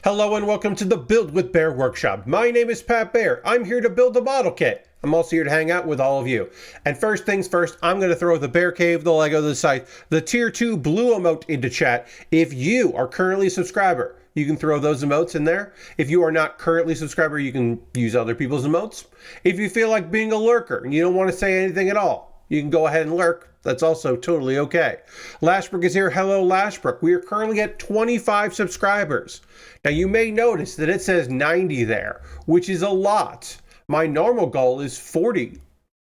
Hello and welcome to the Build with Baer Workshop. My name is Baer. I'm here to build a model kit. I'm also here to hang out with all of you. And first things first, I'm going to throw the Bear Cave, the Lego, the Scythe, the Tier 2 blue emote into chat. If you are currently a subscriber, you can throw those emotes in there. If you are not currently a subscriber, you can use other people's emotes. If you feel like being a lurker and you don't want to say anything at all, you can go ahead and lurk. That's also totally okay. Lashbrook is here. Hello, Lashbrook. We are currently at 25 subscribers. Now, you may notice that it says 90 there, which is a lot. My normal goal is 40,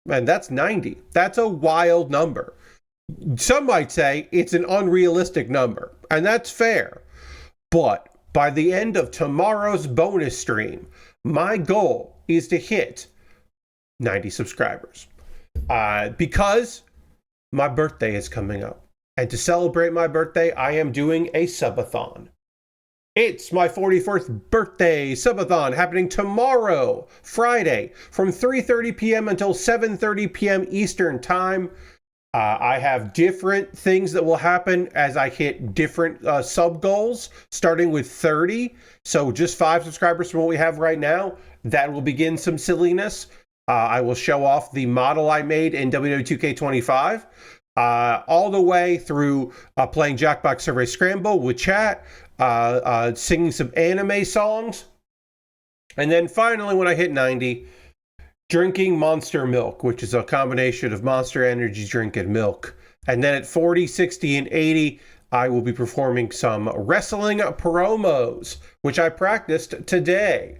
and that's 90. That's a wild number. Some might say it's an unrealistic number, and that's fair. But by the end of tomorrow's bonus stream, my goal is to hit 90 subscribers. Because my birthday is coming up. And to celebrate my birthday, I am doing a subathon. It's my 41st birthday subathon happening tomorrow, Friday, from 3:30 p.m. until 7:30 p.m. Eastern Time. I have different things that will happen as I hit different sub goals, starting with 30. So just 5 subscribers from what we have right now. That will begin some silliness. I will show off the model I made in WW2K25, all the way through playing Jackbox Survey Scramble with chat, singing some anime songs, and then finally, when I hit 90, drinking Monster Milk, which is a combination of Monster Energy drink and milk. And then at 40, 60, and 80, I will be performing some wrestling promos, which I practiced today.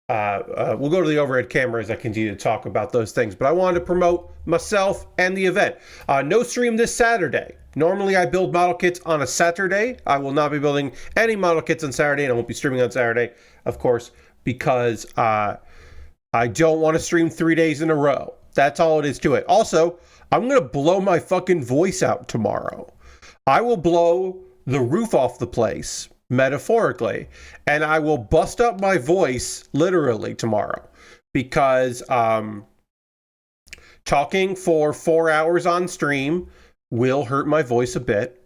We'll go to the overhead camera as I continue to talk about those things, but I wanted to promote myself and the event. No stream this Saturday. Normally I build model kits on a Saturday. I will not be building any model kits on Saturday, and I won't be streaming on Saturday, of course, because I don't want to stream 3 days in a row. That's all it is to it. Also, I'm going to blow my fucking voice out tomorrow. I will blow the roof off the place, metaphorically, and I will bust up my voice literally tomorrow, because talking for 4 hours on stream will hurt my voice a bit.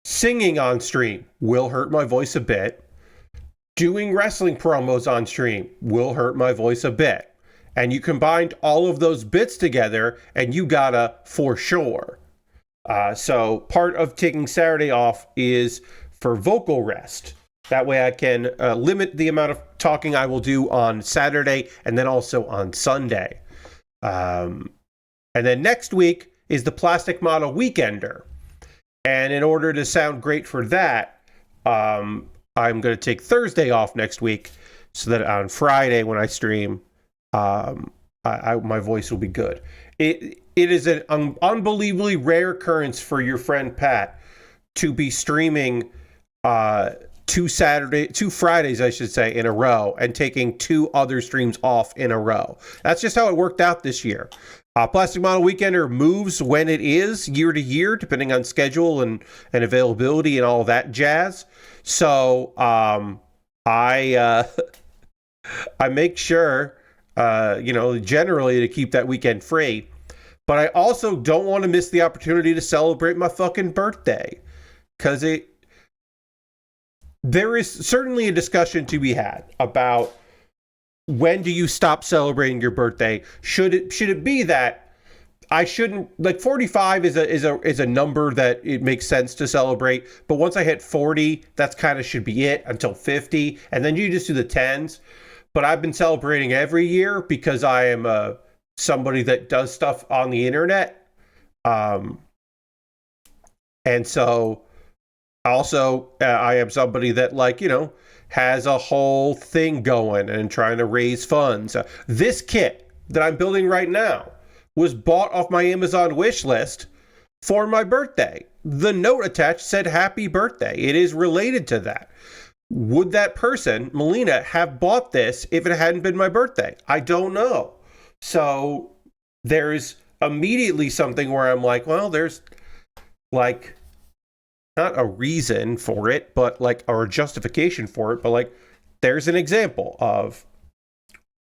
Singing on stream will hurt my voice a bit. Doing wrestling promos on stream will hurt my voice a bit. And you combined all of those bits together and you gotta for sure. So part of taking Saturday off is for vocal rest. That way I can limit the amount of talking I will do on Saturday and then also on Sunday. And then next week is the Plastic Model Weekender. And in order to sound great for that, I'm going to take Thursday off next week so that on Friday when I stream, my voice will be good. It is an unbelievably rare occurrence for your friend Pat to be streaming 2 Fridays, I should say, in a row, and taking 2 other streams off in a row. That's just how it worked out this year. Plastic Model Weekender moves when it is year to year, depending on schedule and availability and all that jazz. So I make sure, generally to keep that weekend free. But I also don't want to miss the opportunity to celebrate my fucking birthday, because there is certainly a discussion to be had about when do you stop celebrating your birthday? Should it be that I shouldn't, like, 45 is a number that it makes sense to celebrate, but once I hit 40, that's kind of should be it until 50, and then you just do the 10s. But I've been celebrating every year because I am somebody that does stuff on the internet, and so also I am somebody that, like, has a whole thing going and trying to raise funds. This kit that I'm building right now was bought off my Amazon wish list for my birthday. The note attached said happy birthday. It is related to that. Would that person, Melina, have bought this if it hadn't been my birthday? I don't know. So there's immediately something where I'm like, well, there's like not a reason for it, but like, or a justification for it, but like, there's an example of,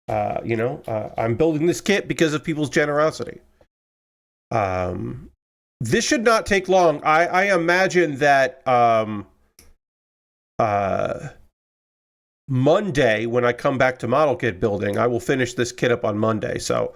I'm building this kit because of people's generosity. This should not take long. I imagine that Monday, when I come back to model kit building, I will finish this kit up on Monday. So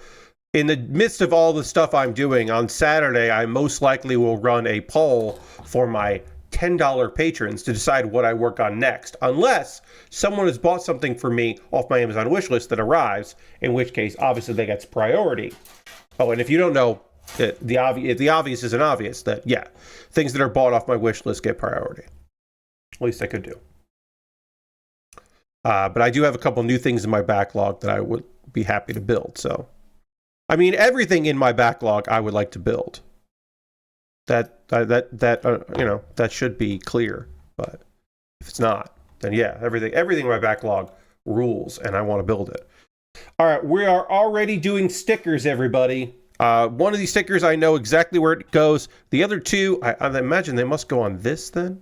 in the midst of all the stuff I'm doing, on Saturday, I most likely will run a poll for my $10 patrons to decide what I work on next, unless someone has bought something for me off my Amazon wish list that arrives, in which case, obviously, that gets priority. Oh, and if you don't know, the obvious isn't obvious, that, yeah, things that are bought off my wish list get priority. At least I could do. But I do have a couple new things in my backlog that I would be happy to build. So, I mean, everything in my backlog I would like to build. That should be clear. But if it's not, then yeah, everything in my backlog rules, and I want to build it. All right, we are already doing stickers, everybody. One of these stickers, I know exactly where it goes. The other two, I imagine they must go on this then.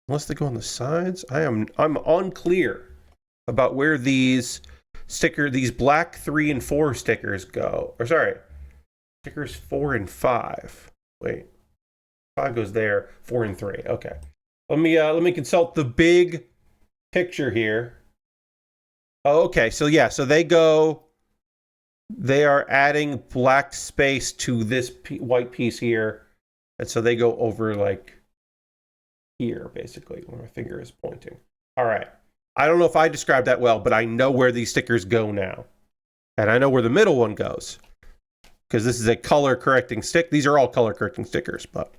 Unless they go on the sides. I'm unclear about where these black 3 and 4 stickers go. Or sorry, stickers 4 and 5. Wait, 5 goes there, 4 and 3. Okay, let me consult the big picture here. Oh, okay, so yeah, so they are adding black space to this white piece here, and so they go over like here, basically, where my finger is pointing. All right. I don't know if I described that well, but I know where these stickers go now. And I know where the middle one goes. Because this is a color correcting stick. These are all color correcting stickers, but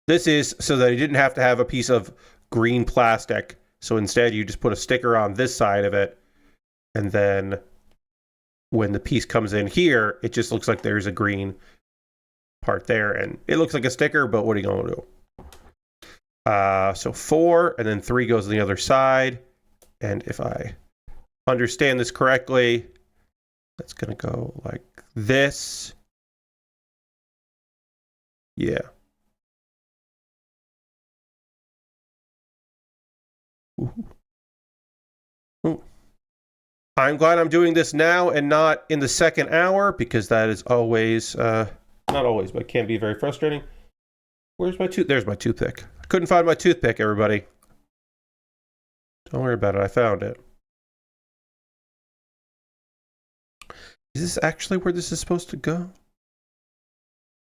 this is so that you didn't have to have a piece of green plastic. So instead, you just put a sticker on this side of it. And then when the piece comes in here, it just looks like there's a green part there. And it looks like a sticker, but what are you going to do? So 4, and then 3 goes on the other side. And if I understand this correctly, that's going to go like this. Yeah. Ooh. I'm glad I'm doing this now and not in the second hour, because that is always, not always, but can be very frustrating. Where's my There's my toothpick. I couldn't find my toothpick, everybody. Don't worry about it. I found it. Is this actually where this is supposed to go?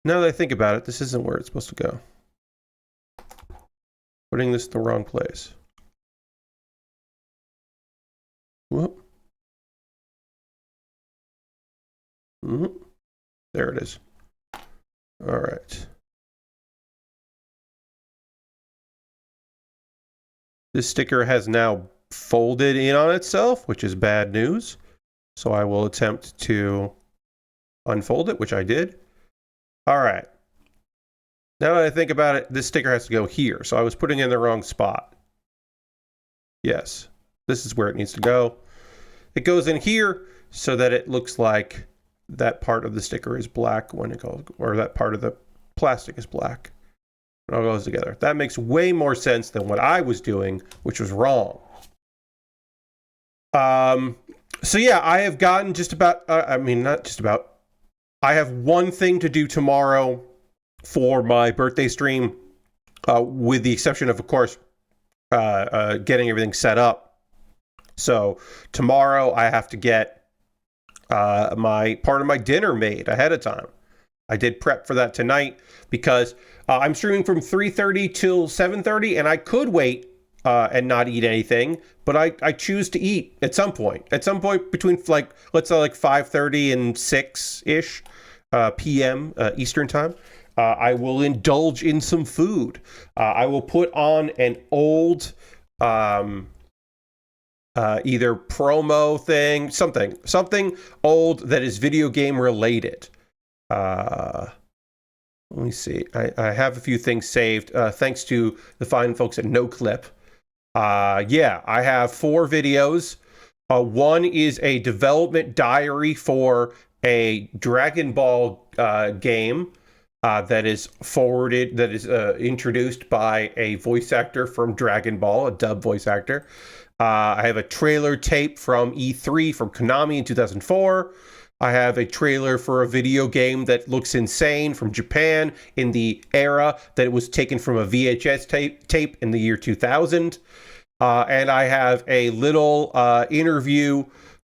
Now that I think about it, this isn't where it's supposed to go. Putting this in the wrong place. Whoop. There it is. All right. This sticker has now folded in on itself, which is bad news. So I will attempt to unfold it, which I did. All right. Now that I think about it, this sticker has to go here. So I was putting it in the wrong spot. Yes, this is where it needs to go. It goes in here so that it looks like that part of the sticker is black when it goes, or that part of the plastic is black. It all goes together. That makes way more sense than what I was doing, which was wrong. So yeah, I have gotten just about, not just about, I have one thing to do tomorrow for my birthday stream, with the exception of course, getting everything set up. So tomorrow I have to get my part of my dinner made ahead of time. I did prep for that tonight because I'm streaming from 3:30 till 7:30, and I could wait and not eat anything, but I choose to eat at some point. At some point between, like, let's say like 5:30 and 6-ish p.m. Eastern time, I will indulge in some food. I will put on an old either promo thing, something old that is video game related. Let me see. I have a few things saved, thanks to the fine folks at NoClip. Yeah, I have 4 videos. One is a development diary for a Dragon Ball game that is introduced by a voice actor from Dragon Ball, a dub voice actor. I have a trailer tape from E3 from Konami in 2004. I have a trailer for a video game that looks insane from Japan in the era that it was taken from a VHS tape in the year 2000. And I have a little interview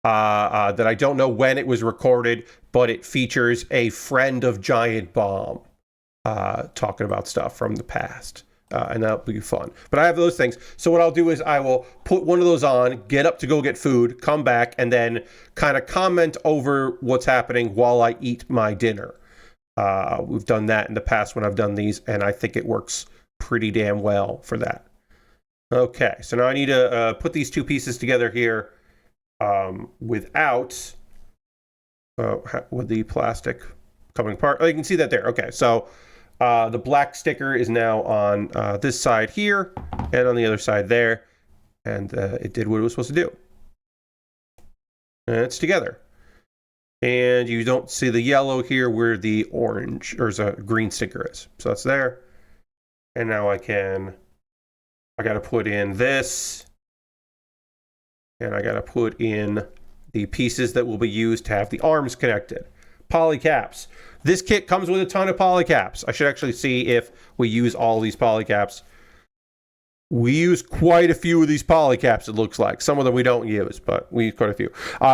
that I don't know when it was recorded, but it features a friend of Giant Bomb talking about stuff from the past. And that'll be fun. But I have those things. So what I'll do is I will put one of those on, get up to go get food, come back, and then kind of comment over what's happening while I eat my dinner. We've done that in the past when I've done these, and I think it works pretty damn well for that. Okay, so now I need to put these two pieces together here without with the plastic coming apart. Oh, you can see that there. Okay, so the black sticker is now on this side here and on the other side there, and it did what it was supposed to do. And it's together. And you don't see the yellow here where the orange or a green sticker is. So that's there. And now I got to put in this, and I got to put in the pieces that will be used to have the arms connected. Polycaps. This kit comes with a ton of polycaps. I should actually see if we use all these polycaps. We use quite a few of these polycaps, it looks like. Some of them we don't use, but we use quite a few.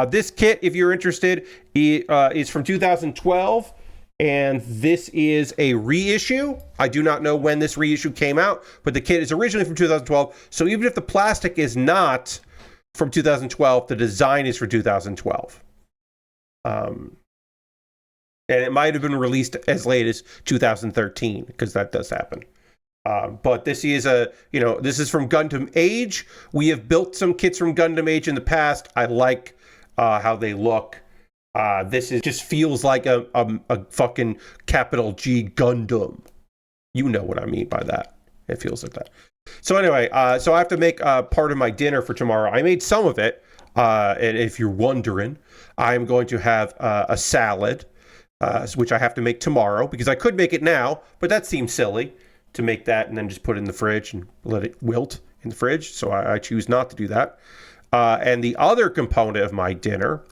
This kit, if you're interested, is from 2012, and this is a reissue. I do not know when this reissue came out, but the kit is originally from 2012, so even if the plastic is not from 2012, the design is for 2012. And it might have been released as late as 2013, because that does happen. But this is this is from Gundam Age. We have built some kits from Gundam Age in the past. I like how they look. This just feels like a fucking capital G Gundam. You know what I mean by that. It feels like that. So anyway, so I have to make part of my dinner for tomorrow. I made some of it. And if you're wondering, I'm going to have a salad, which I have to make tomorrow, because I could make it now, but that seems silly to make that and then just put it in the fridge and let it wilt in the fridge. So I choose not to do that. And the other component of my dinner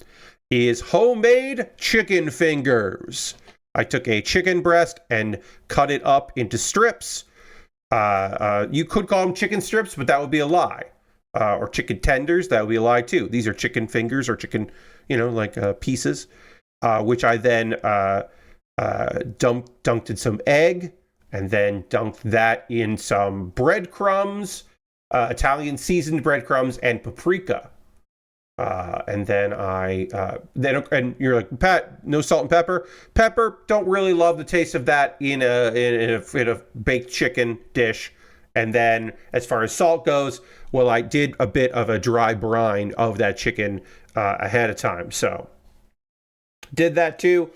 is homemade chicken fingers. I took a chicken breast and cut it up into strips. You could call them chicken strips, but that would be a lie. Or chicken tenders, that would be a lie too. These are chicken fingers or chicken, pieces, which I then dunked in some egg, and then dunked that in some breadcrumbs, Italian seasoned breadcrumbs, and paprika. And then and you're like, Pat, no salt and pepper. Pepper, don't really love the taste of that in a baked chicken dish. And then as far as salt goes, well, I did a bit of a dry brine of that chicken ahead of time. So did that too.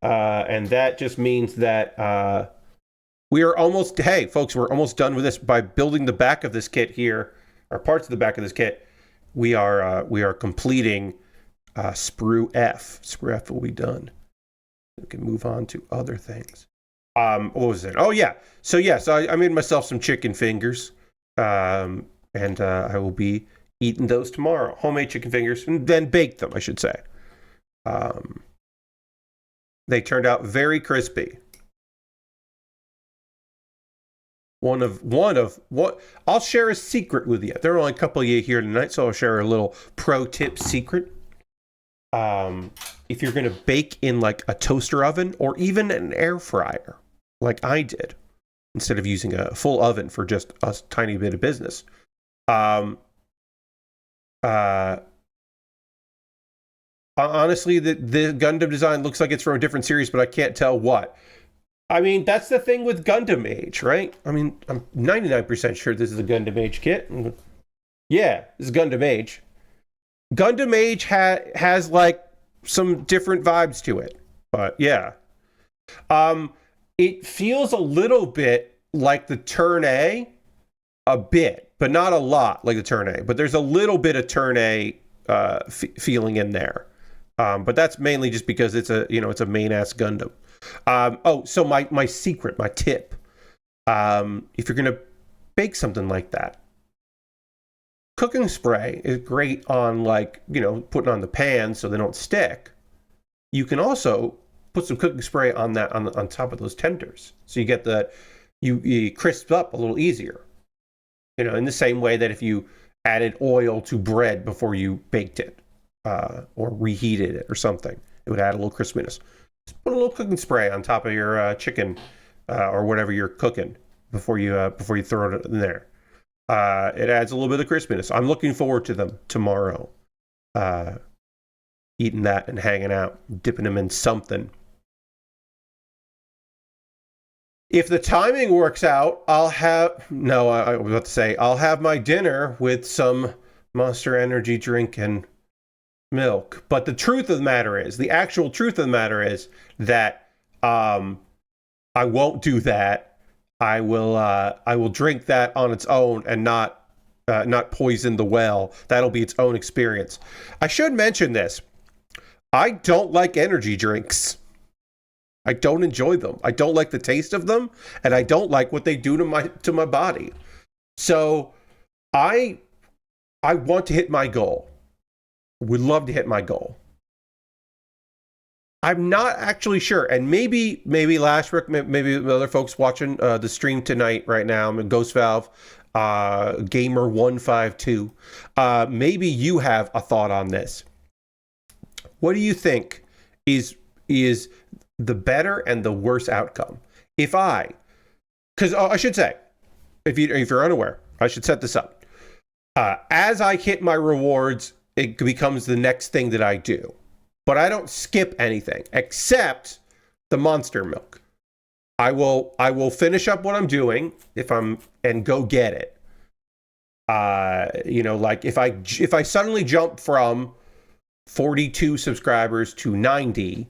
And that just means that we are almost, hey, folks, we're almost done with this. By building the back of this kit here, or parts of the back of this kit, we are completing Sprue F. Sprue F will be done. We can move on to other things. What was it? Oh, yeah. So I made myself some chicken fingers, and I will be eating those tomorrow. Homemade chicken fingers, and then bake them, I should say. They turned out very crispy. One of what I'll share a secret with you. There are only a couple of you here tonight, so I'll share a little pro tip secret. If you're going to bake in like a toaster oven or even an air fryer, like I did, instead of using a full oven for just a tiny bit of business, honestly, the Gundam design looks like it's from a different series, but I can't tell what. I mean, that's the thing with Gundam Age, right? I mean, I'm 99% sure this is a Gundam Age kit. Yeah, this is Gundam Age. Gundam Age has like some different vibes to it, but yeah. It feels a little bit like the Turn A, a bit, but not a lot like the Turn A. But there's a little bit of Turn A feeling in there. But that's mainly just because it's a main ass Gundam. So my secret, my tip, if you're gonna bake something like that, cooking spray is great on putting on the pan so they don't stick. you can also put some cooking spray on that on top of those tenders, so you get you crisp up a little easier. You know, in the same way that if you added oil to bread before you baked it or reheated it or something, it would add a little crispiness. Just put a little cooking spray on top of your chicken or whatever you're cooking before you throw it in there. It adds a little bit of crispiness. I'm looking forward to them tomorrow. Eating that and hanging out, dipping them in something. If the timing works out, I was about to say, I'll have my dinner with some Monster Energy drink and milk. But the truth of the matter is, the actual truth of the matter is that I won't do that. I will drink that on its own and not poison the well. That'll be its own experience. I should mention this. I don't like energy drinks. I don't enjoy them. I don't like the taste of them, and I don't like what they do to my body. So I want to hit my goal. Would love to hit my goal. I'm not actually sure, and maybe Lashbrook, maybe other folks watching the stream tonight right now. I'm in Ghost Valve, Gamer 152. Maybe you have a thought on this. What do you think is the better and the worse outcome? Because I should say, if you're unaware, I should set this up. As I hit my rewards, it becomes the next thing that I do. But I don't skip anything except the monster milk. I will finish up what I'm doing and go get it. Like if I suddenly jump from 42 subscribers to 90,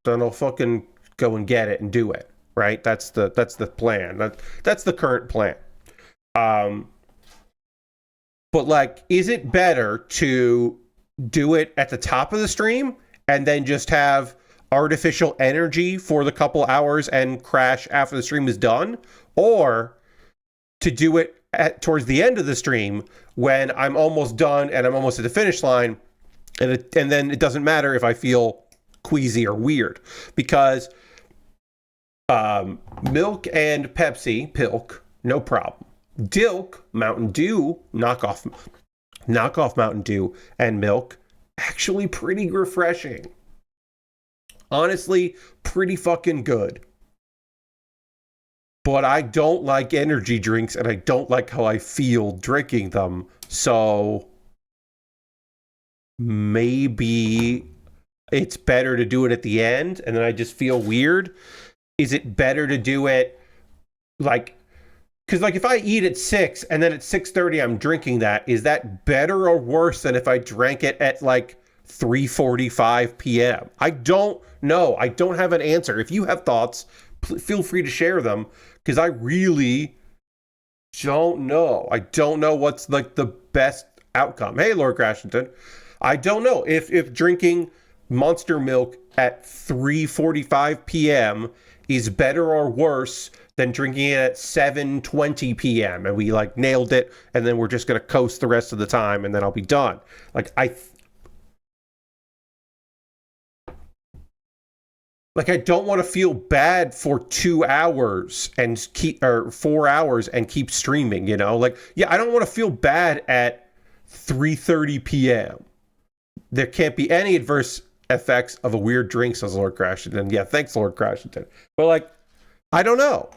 then I'll fucking go and get it and do it. Right? That's the plan. That's the current plan. But like, is it better to do it at the top of the stream and then just have artificial energy for the couple hours and crash after the stream is done, or to do it towards the end of the stream when I'm almost done and I'm almost at the finish line, and then it doesn't matter if I feel queasy or weird, because milk and Pepsi, Pilk, no problem. Dilk, Mountain Dew, knockoff Mountain Dew and milk, actually pretty refreshing. Honestly, pretty fucking good. But I don't like energy drinks, and I don't like how I feel drinking them. So maybe it's better to do it at the end, and then I just feel weird. Is it better to do it like... Because like if I eat at 6 and then at 6:30 I'm drinking that, is that better or worse than if I drank it at like 3:45 p.m.? I don't know. I don't have an answer. If you have thoughts, feel free to share them, because I really don't know. I don't know what's like the best outcome. Hey, Lord Crashington. I don't know if drinking Monster Milk at 3:45 p.m. is better or worse than drinking it at 7:20 p.m. and we like nailed it, and then we're just gonna coast the rest of the time, and then I'll be done. Like I don't want to feel bad for 2 hours and 4 hours and keep streaming. You know, like I don't want to feel bad at 3:30 p.m. There can't be any adverse effects of a weird drink, says Lord Crashington. Yeah, thanks, Lord Crashington. But like, I don't know.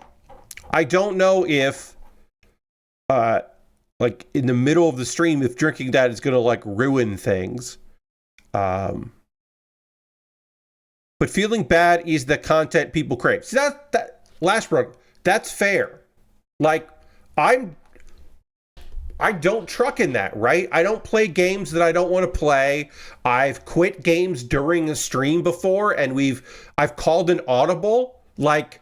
I don't know if, like in the middle of the stream, if drinking that is going to like ruin things. But feeling bad is the content people crave. See, Lashbrook, that's fair. Like, I don't truck in that, right? I don't play games that I don't want to play. I've quit games during a stream before, and I've called an audible, like.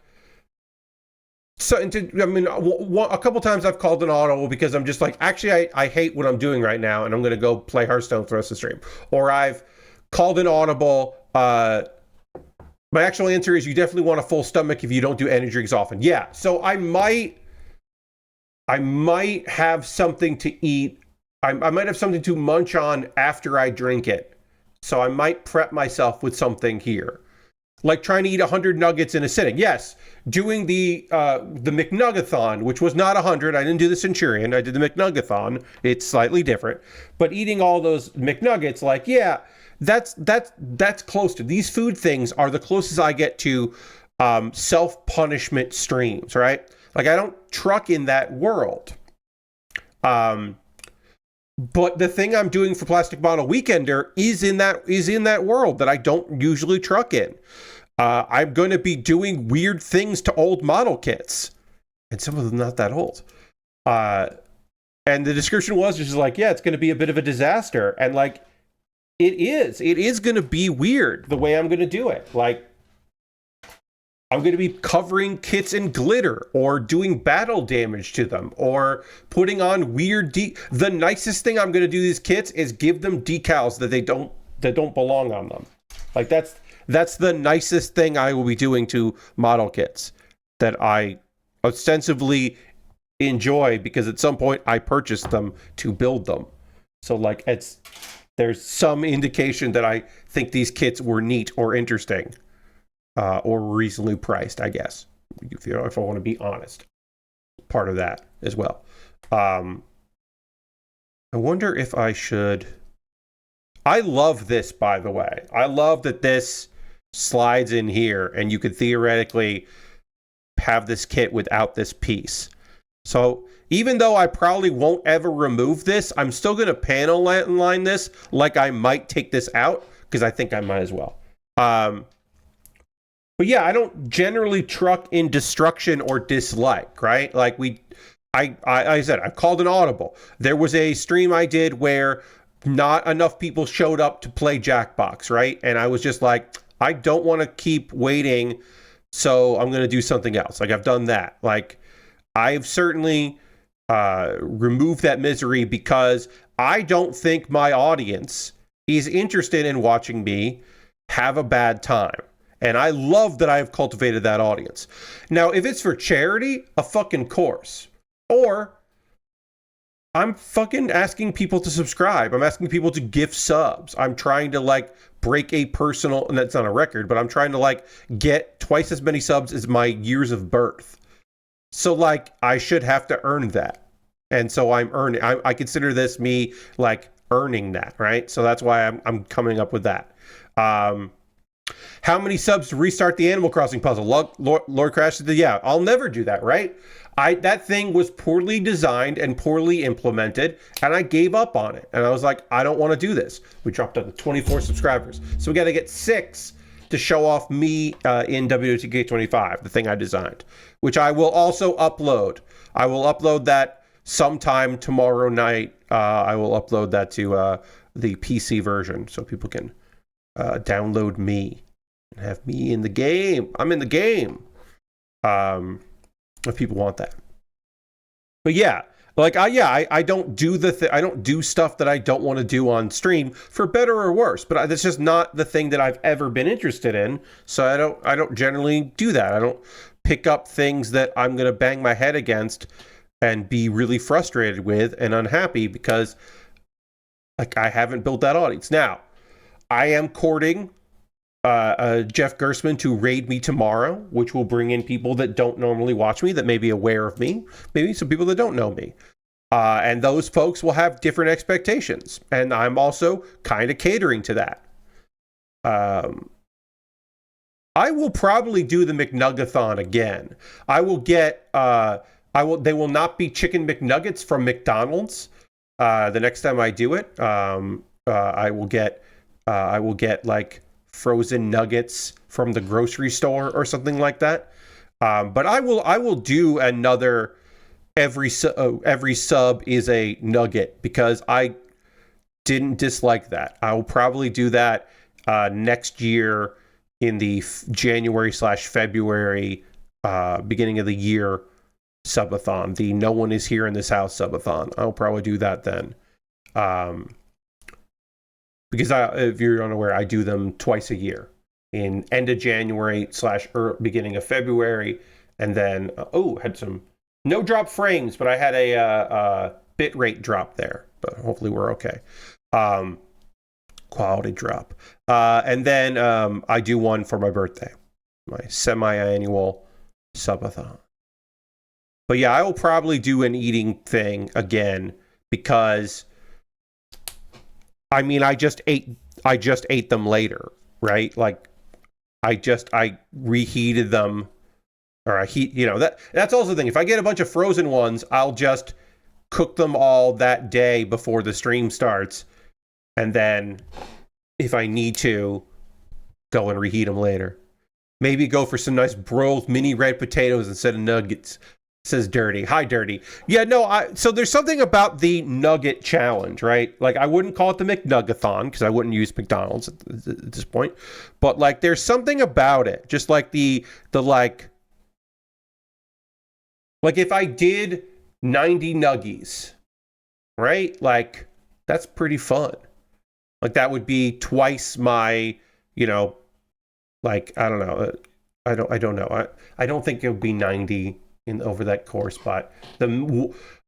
So, a couple times I've called an audible because I'm just like, actually, I hate what I'm doing right now, and I'm going to go play Hearthstone for the rest of the stream. Or I've called an audible. My actual answer is you definitely want a full stomach if you don't do energy drinks often. Yeah, so I might have something to eat. I might have something to munch on after I drink it. So I might prep myself with something here. Like trying to eat 100 nuggets in a sitting. Yes, doing the McNuggathon, which was not 100. I didn't do the Centurion. I did the McNuggathon. It's slightly different. But eating all those McNuggets, like, yeah, that's close to. These food things are the closest I get to self-punishment streams, right? Like, I don't truck in that world. But the thing I'm doing for Plastic Bottle Weekender is in that world that I don't usually truck in. I'm going to be doing weird things to old model kits, and some of them not that old. And the description was just like, yeah, it's going to be a bit of a disaster, and like, it is going to be weird the way I'm going to do it. Like, I'm going to be covering kits in glitter or doing battle damage to them or putting on weird the nicest thing I'm going to do to these kits is give them decals that don't belong on them. Like that's the nicest thing I will be doing to model kits that I ostensibly enjoy because at some point I purchased them to build them. So like there's some indication that I think these kits were neat or interesting. Or reasonably priced, I guess. If I want to be honest, part of that as well. I wonder if I should. I love this, by the way. I love that this slides in here, and you could theoretically have this kit without this piece. So even though I probably won't ever remove this, I'm still going to panel line this like I might take this out because I think I might as well. But yeah, I don't generally truck in destruction or dislike, right? Like I said, I called an audible. There was a stream I did where not enough people showed up to play Jackbox, right? And I was just like, I don't want to keep waiting, so I'm going to do something else. Like I've done that. Like I've certainly removed that misery because I don't think my audience is interested in watching me have a bad time. And I love that I have cultivated that audience. Now, if it's for charity, a fucking course. Or I'm fucking asking people to subscribe. I'm asking people to gift subs. I'm trying to like break a personal, and that's not a record, but I'm trying to like get twice as many subs as my years of birth. So like I should have to earn that. And so I'm earning, I consider this me like earning that, right? So that's why I'm coming up with that. How many subs to restart the Animal Crossing puzzle? Lord Crash said, yeah, I'll never do that, right? That thing was poorly designed and poorly implemented, and I gave up on it. And I was like, I don't want to do this. We dropped down to 24 subscribers. So we got to get 6 to show off me in WTK25, the thing I designed, which I will also upload. I will upload that sometime tomorrow night. I will upload that to the PC version so people can download me and have me in the game. I'm in the game. If people want that. But yeah, like I don't do I don't do stuff that I don't want to do on stream for better or worse, but that's just not the thing that I've ever been interested in. So I don't generally do that. I don't pick up things that I'm going to bang my head against and be really frustrated with and unhappy because like I haven't built that audience. Now, I am courting Jeff Gersman to raid me tomorrow, which will bring in people that don't normally watch me, that may be aware of me, maybe some people that don't know me. And those folks will have different expectations. And I'm also kind of catering to that. I will probably do the McNuggathon again. I will get, they will not be chicken McNuggets from McDonald's the next time I do it. I will get like frozen nuggets from the grocery store or something like that. But I will do another every sub is a nugget because I didn't dislike that. I will probably do that next year in the January/February beginning of the year subathon, the No One Is Here in This House subathon. I'll probably do that then. Because if you're unaware, I do them twice a year in end of January / beginning of February. And then, had some no drop frames, but I had a bit rate drop there, but hopefully we're okay. quality drop. And then I do one for my birthday, my semi-annual subathon. But yeah, I will probably do an eating thing again because I mean I just ate them later, right? Like I reheated them, or I heat, that's also the thing. If I get a bunch of frozen ones, I'll just cook them all that day before the stream starts, and then if I need to, go and reheat them later. Maybe go for some nice broiled mini red potatoes instead of nuggets. Says Dirty. Hi, Dirty. Yeah, no, so there's something about the nugget challenge, right? Like, I wouldn't call it the McNuggathon, because I wouldn't use McDonald's at this point. But, like, there's something about it. Just like the like if I did 90 nuggies, right? Like, that's pretty fun. Like, that would be twice my, like, I don't know. I don't know. I don't think it would be 90 over that course, but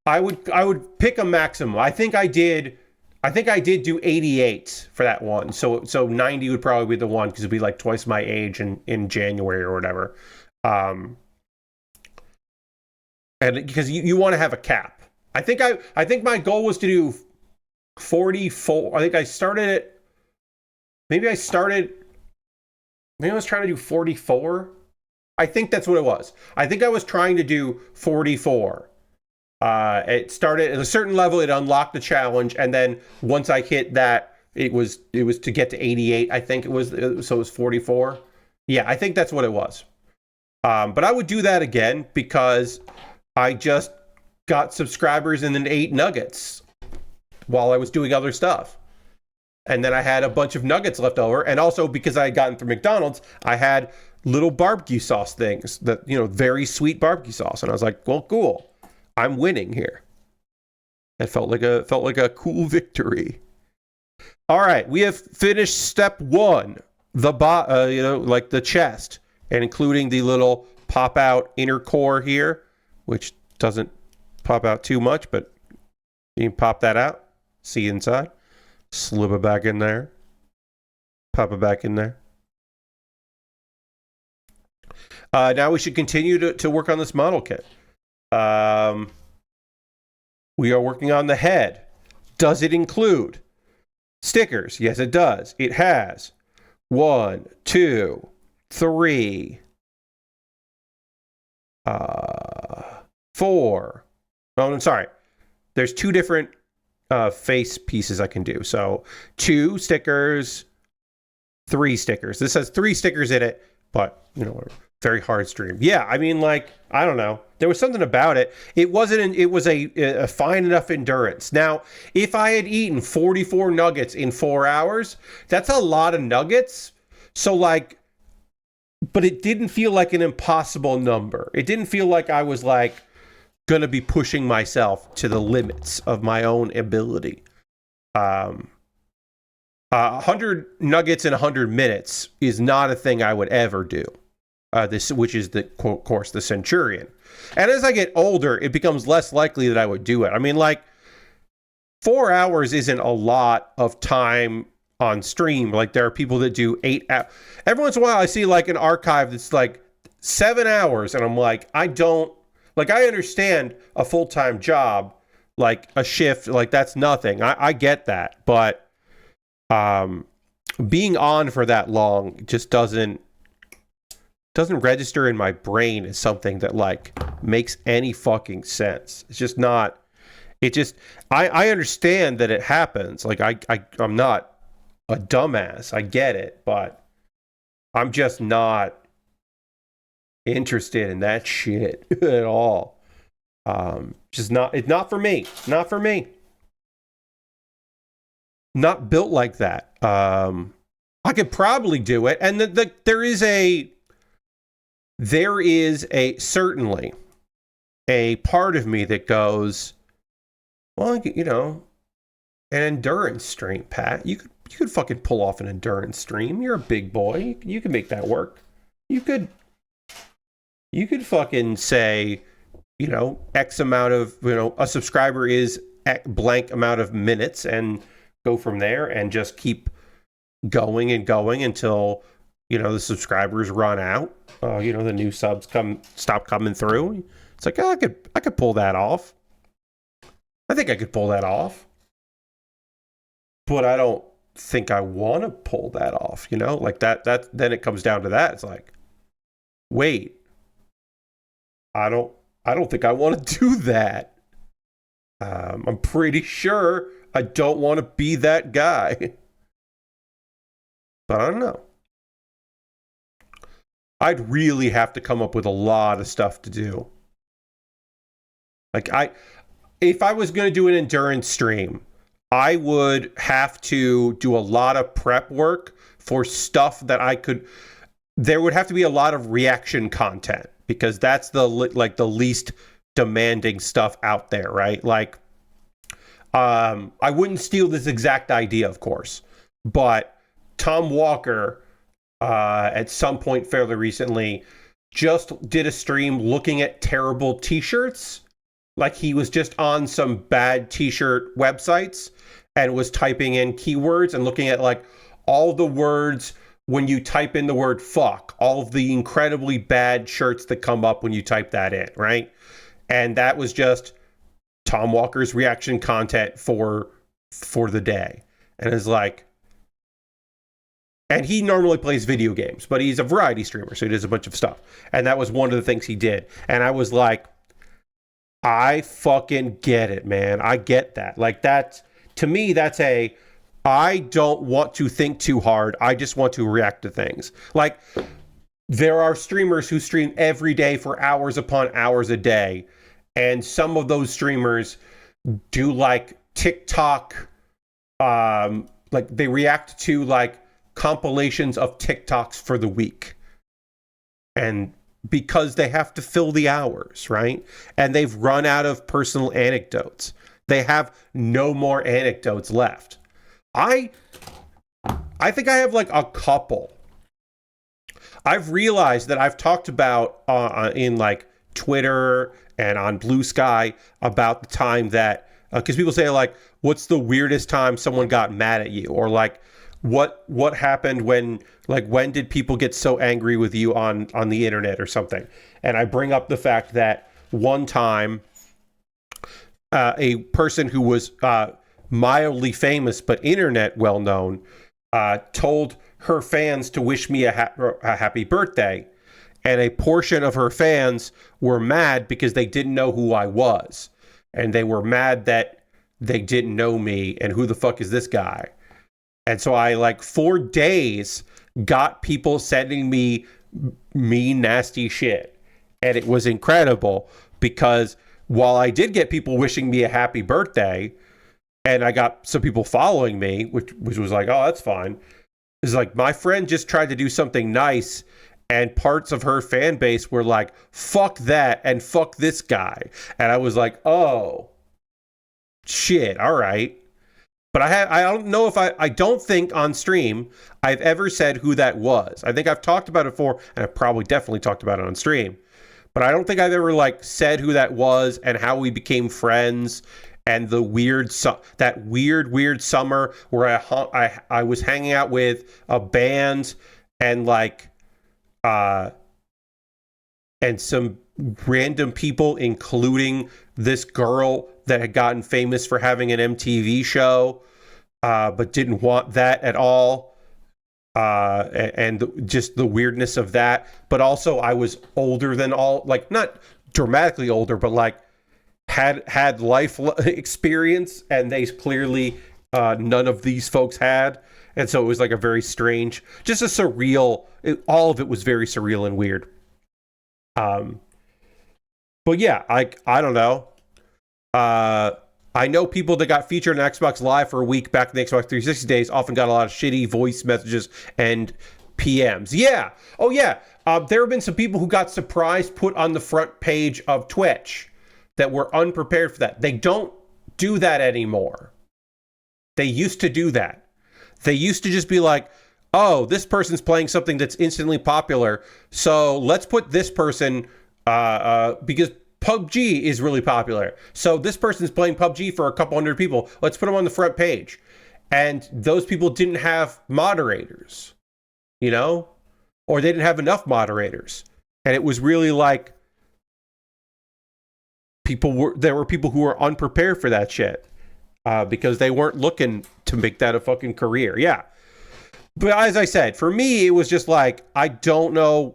I would pick a maximum. I think I did do 88 for that one. So 90 would probably be the one, because it'd be like twice my age in January or whatever. And because you want to have a cap. I think my goal was to do 44. I think I started at maybe I was trying to do 44. I think that's what it was. I think I was trying to do 44. It started at a certain level, it unlocked the challenge, and then once I hit that, it was to get to 88, I think it was, so it was 44. Yeah, I think that's what it was. But I would do that again, because I just got subscribers and then ate nuggets while I was doing other stuff. And then I had a bunch of nuggets left over, and also because I had gotten through McDonald's, I had little barbecue sauce things that, very sweet barbecue sauce. And I was like, well, cool. I'm winning here. It felt like a cool victory. All right. We have finished step one, like the chest, and including the little pop out inner core here, which doesn't pop out too much, but you can pop that out, see inside, slip it back in there, pop it back in there. Now we should continue to work on this model kit. We are working on the head. Does it include stickers? Yes, it does. It has 1, 2, 3, 4. Oh, I'm sorry. There's 2 different face pieces I can do. So 2 stickers, 3 stickers. This has 3 stickers in it, but whatever. Very hard stream. Yeah, I mean, like, I don't know. There was something about it. It was a fine enough endurance. Now, if I had eaten 44 nuggets in 4 hours, that's a lot of nuggets. So, like, but it didn't feel like an impossible number. It didn't feel like I was, like, going to be pushing myself to the limits of my own ability. 100 nuggets in 100 minutes is not a thing I would ever do. Which is the course, the Centurion. And as I get older, it becomes less likely that I would do it. I mean, like, 4 hours isn't a lot of time on stream. Like, there are people that do 8 hours. Every once in a while, I see like an archive that's like 7 hours, and I'm like, I understand a full-time job, like a shift, like that's nothing. I get that, but being on for that long just doesn't register in my brain as something that like makes any fucking sense. It's just not. It just I understand that it happens. Like I'm not a dumbass. I get it, but I'm just not interested in that shit at all. Just not. It's not for me. Not for me. Not built like that. I could probably do it, and there is certainly a part of me that goes, well, an endurance stream, Pat. You could fucking pull off an endurance stream. You're a big boy. You can make that work. You could fucking say, X amount of, a subscriber is blank amount of minutes, and go from there and just keep going and going until, the subscribers run out. The new subs stop coming through. It's like, I could pull that off. I think I could pull that off. But I don't think I want to pull that off, like that then it comes down to that. It's like, wait, I don't think I want to do that. I'm pretty sure I don't want to be that guy. But I don't know. I'd really have to come up with a lot of stuff to do. Like, if I was going to do an endurance stream, I would have to do a lot of prep work for stuff that there would have to be a lot of reaction content, because that's the least demanding stuff out there, right? Like, I wouldn't steal this exact idea, of course, but Tom Walker, at some point fairly recently, just did a stream looking at terrible t-shirts. Like, he was just on some bad t-shirt websites and was typing in keywords and looking at like all the words when you type in the word fuck, all of the incredibly bad shirts that come up when you type that in, right? And that was just Tom Walker's reaction content for the day. And it's like, and he normally plays video games, but he's a variety streamer, so he does a bunch of stuff. And that was one of the things he did. And I was like, I fucking get it, man. I get that. Like, to me, that's I don't want to think too hard. I just want to react to things. Like, there are streamers who stream every day for hours upon hours a day. And some of those streamers do like TikTok, like they react to like compilations of TikToks for the week. And because they have to fill the hours, right? And they've run out of personal anecdotes. They have no more anecdotes left. I think I have like a couple. I've realized that I've talked about in like Twitter and on Blue Sky about the time that, because people say like, what's the weirdest time someone got mad at you? Or like, what happened when did people get so angry with you on the internet or something? And I bring up the fact that one time, a person who was mildly famous but internet well known told her fans to wish me a happy birthday, and a portion of her fans were mad because they didn't know who I was, and they were mad that they didn't know me and who the fuck is this guy. And so I, like, for days got people sending me mean, nasty shit, and it was incredible because while I did get people wishing me a happy birthday, and I got some people following me, which was like, oh, that's fine. It's like, my friend just tried to do something nice, and parts of her fan base were like, fuck that, and fuck this guy. And I was like, oh, shit, all right. But I don't know if I don't think on stream I've ever said who that was. I think I've talked about it before, and I've probably definitely talked about it on stream. But I don't think I've ever like said who that was and how we became friends, and the that weird summer where I was hanging out with a band and like and some random people, including this girl that had gotten famous for having an MTV show, but didn't want that at all. And just the weirdness of that. But also I was older than all, like not dramatically older, but like had life experience, and they clearly none of these folks had. And so it was like a very strange, just a surreal, all of it was very surreal and weird. But yeah, I don't know. I know people that got featured on Xbox Live for a week back in the Xbox 360 days often got a lot of shitty voice messages and PMs. Yeah. Oh, yeah. There have been some people who got surprised put on the front page of Twitch that were unprepared for that. They don't do that anymore. They used to do that. They used to just be like, oh, this person's playing something that's instantly popular, so let's put this person, because PUBG is really popular. So this person's playing PUBG for a couple hundred people. Let's put them on the front page. And those people didn't have moderators, you know, or they didn't have enough moderators. And it was really like there were people who were unprepared for that shit because they weren't looking to make that a fucking career. Yeah. But as I said, for me, it was just like, I don't know.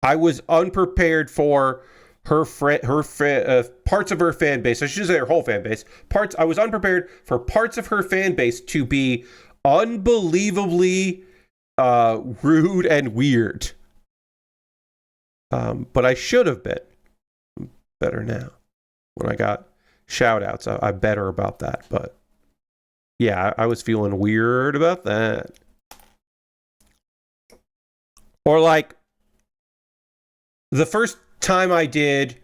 I was unprepared for parts of her fan base. I should say her whole fan base. I was unprepared for parts of her fan base to be unbelievably rude and weird. But I should have been better now. When I got shout outs, I'm better about that. But yeah, I was feeling weird about that. Or like the first time I did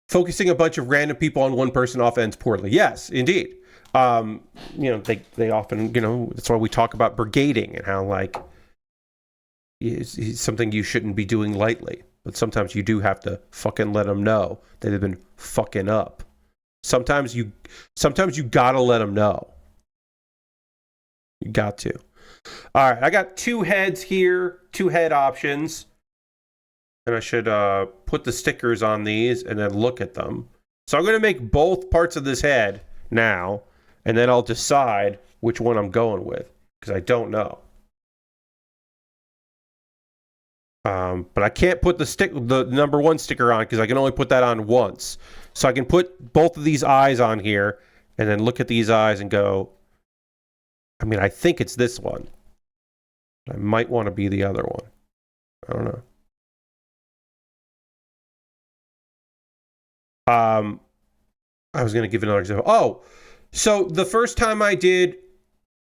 focusing a bunch of random people on one person off ends poorly. Yes, indeed. You know, they often, you know, that's why we talk about brigading and how like it's something you shouldn't be doing lightly. But sometimes you do have to fucking let them know that they've been fucking up. Sometimes you gotta let them know. You got to. All right, I got 2 heads here, 2 head options. And I should put the stickers on these and then look at them. So I'm going to make both parts of this head now, and then I'll decide which one I'm going with, because I don't know. But I can't put the number 1 sticker on because I can only put that on once. So I can put both of these eyes on here and then look at these eyes and go, I mean, I think it's this one. I might want to be the other one. I don't know. I was going to give another example. Oh, so the first time I did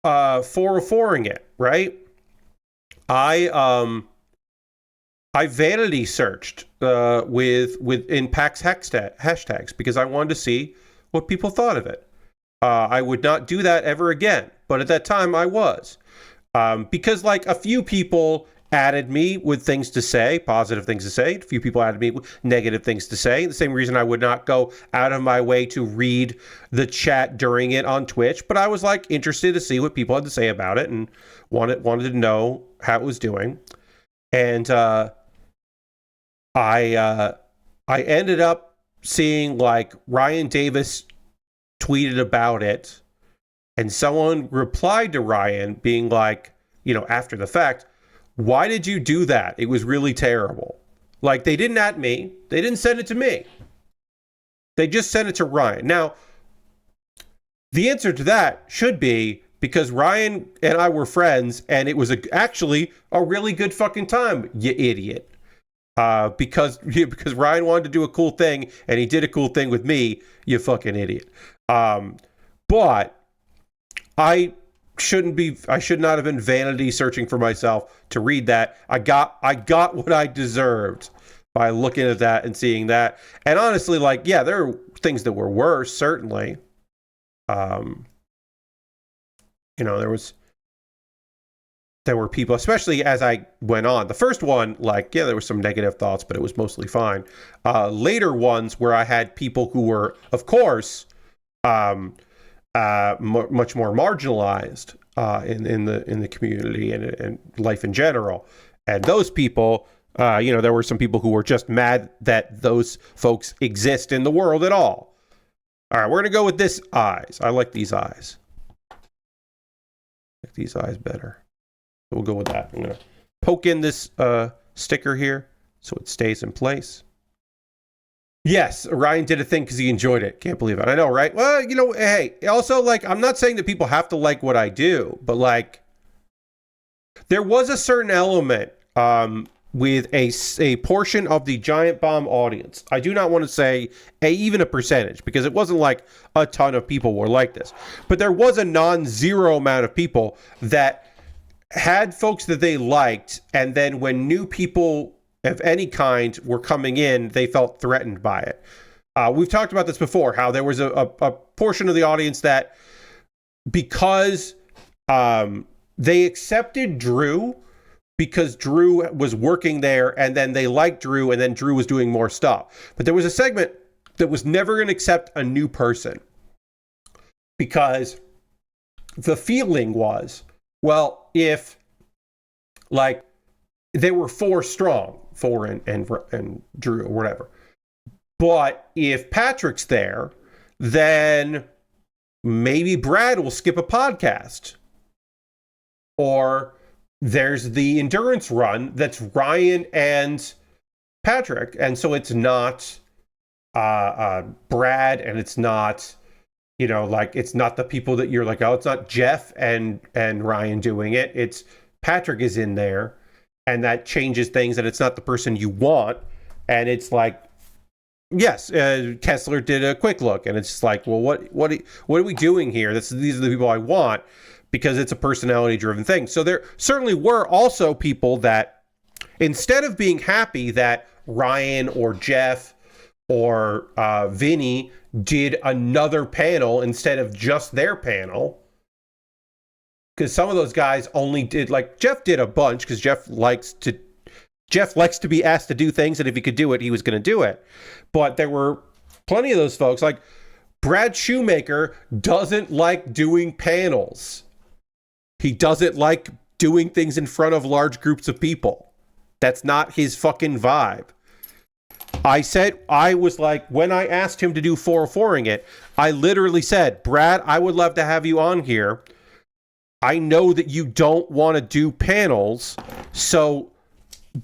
404ing it, right? I vanity searched in PAX hashtags because I wanted to see what people thought of it. I would not do that ever again, but at that time I was. Because like a few people added me with things to say, positive things to say. A few people added me with negative things to say. The same reason I would not go out of my way to read the chat during it on Twitch, but I was like interested to see what people had to say about it and wanted to know how it was doing. And I ended up seeing like Ryan Davis tweeted about it, and someone replied to Ryan being like, you know, after the fact, why did you do that? It was really terrible. Like, they didn't at me. They didn't send it to me. They just sent it to Ryan. Now, the answer to that should be because Ryan and I were friends, and it was actually a really good fucking time, you idiot. Because Ryan wanted to do a cool thing, and he did a cool thing with me, you fucking idiot. But I should not have been vanity searching for myself to read that. I got what I deserved by looking at that and seeing that. And honestly, like, yeah, there are things that were worse, certainly. You know, there were people, especially as I went on. The first one, like, yeah, there were some negative thoughts, but it was mostly fine. Later ones where I had people who were, of course, much more marginalized in the community and life in general. And those people, you know, there were some people who were just mad that those folks exist in the world at all. All right, we're going to go with this eyes. I like these eyes. I like these eyes better. So we'll go with that. I'm going to poke in this sticker here so it stays in place. Yes, Ryan did a thing because he enjoyed it. Can't believe it. I know, right? Well, you know, hey, also, like, I'm not saying that people have to like what I do, but, like, there was a certain element with a portion of the Giant Bomb audience. I do not want to say even a percentage, because it wasn't like a ton of people were like this. But there was a non-zero amount of people that had folks that they liked, and then when new people of any kind were coming in, they felt threatened by it. We've talked about this before, how there was a portion of the audience that, because they accepted Drew because Drew was working there, and then they liked Drew, and then Drew was doing more stuff. But there was a segment that was never going to accept a new person because the feeling was, well, if like they were four strong, four and Drew or whatever, but if Patrick's there, then maybe Brad will skip a podcast. Or there's the endurance run that's Ryan and Patrick, and so it's not Brad, and it's not, you know, like, it's not the people that you're like, oh, it's not Jeff and Ryan doing it. It's Patrick is in there, and that changes things, and it's not the person you want. And it's like, yes, Kessler did a quick look, and it's just like, well, what are we doing here? These are the people I want, because it's a personality-driven thing. So there certainly were also people that, instead of being happy that Ryan or Jeff or Vinny did another panel instead of just their panel, because some of those guys only did, like, Jeff did a bunch because Jeff likes to be asked to do things, and if he could do it, he was going to do it. But there were plenty of those folks. Like, Brad Shoemaker doesn't like doing panels. He doesn't like doing things in front of large groups of people. That's not his fucking vibe. I was like, when I asked him to do 404ing it, I literally said, Brad, I would love to have you on here. I know that you don't want to do panels,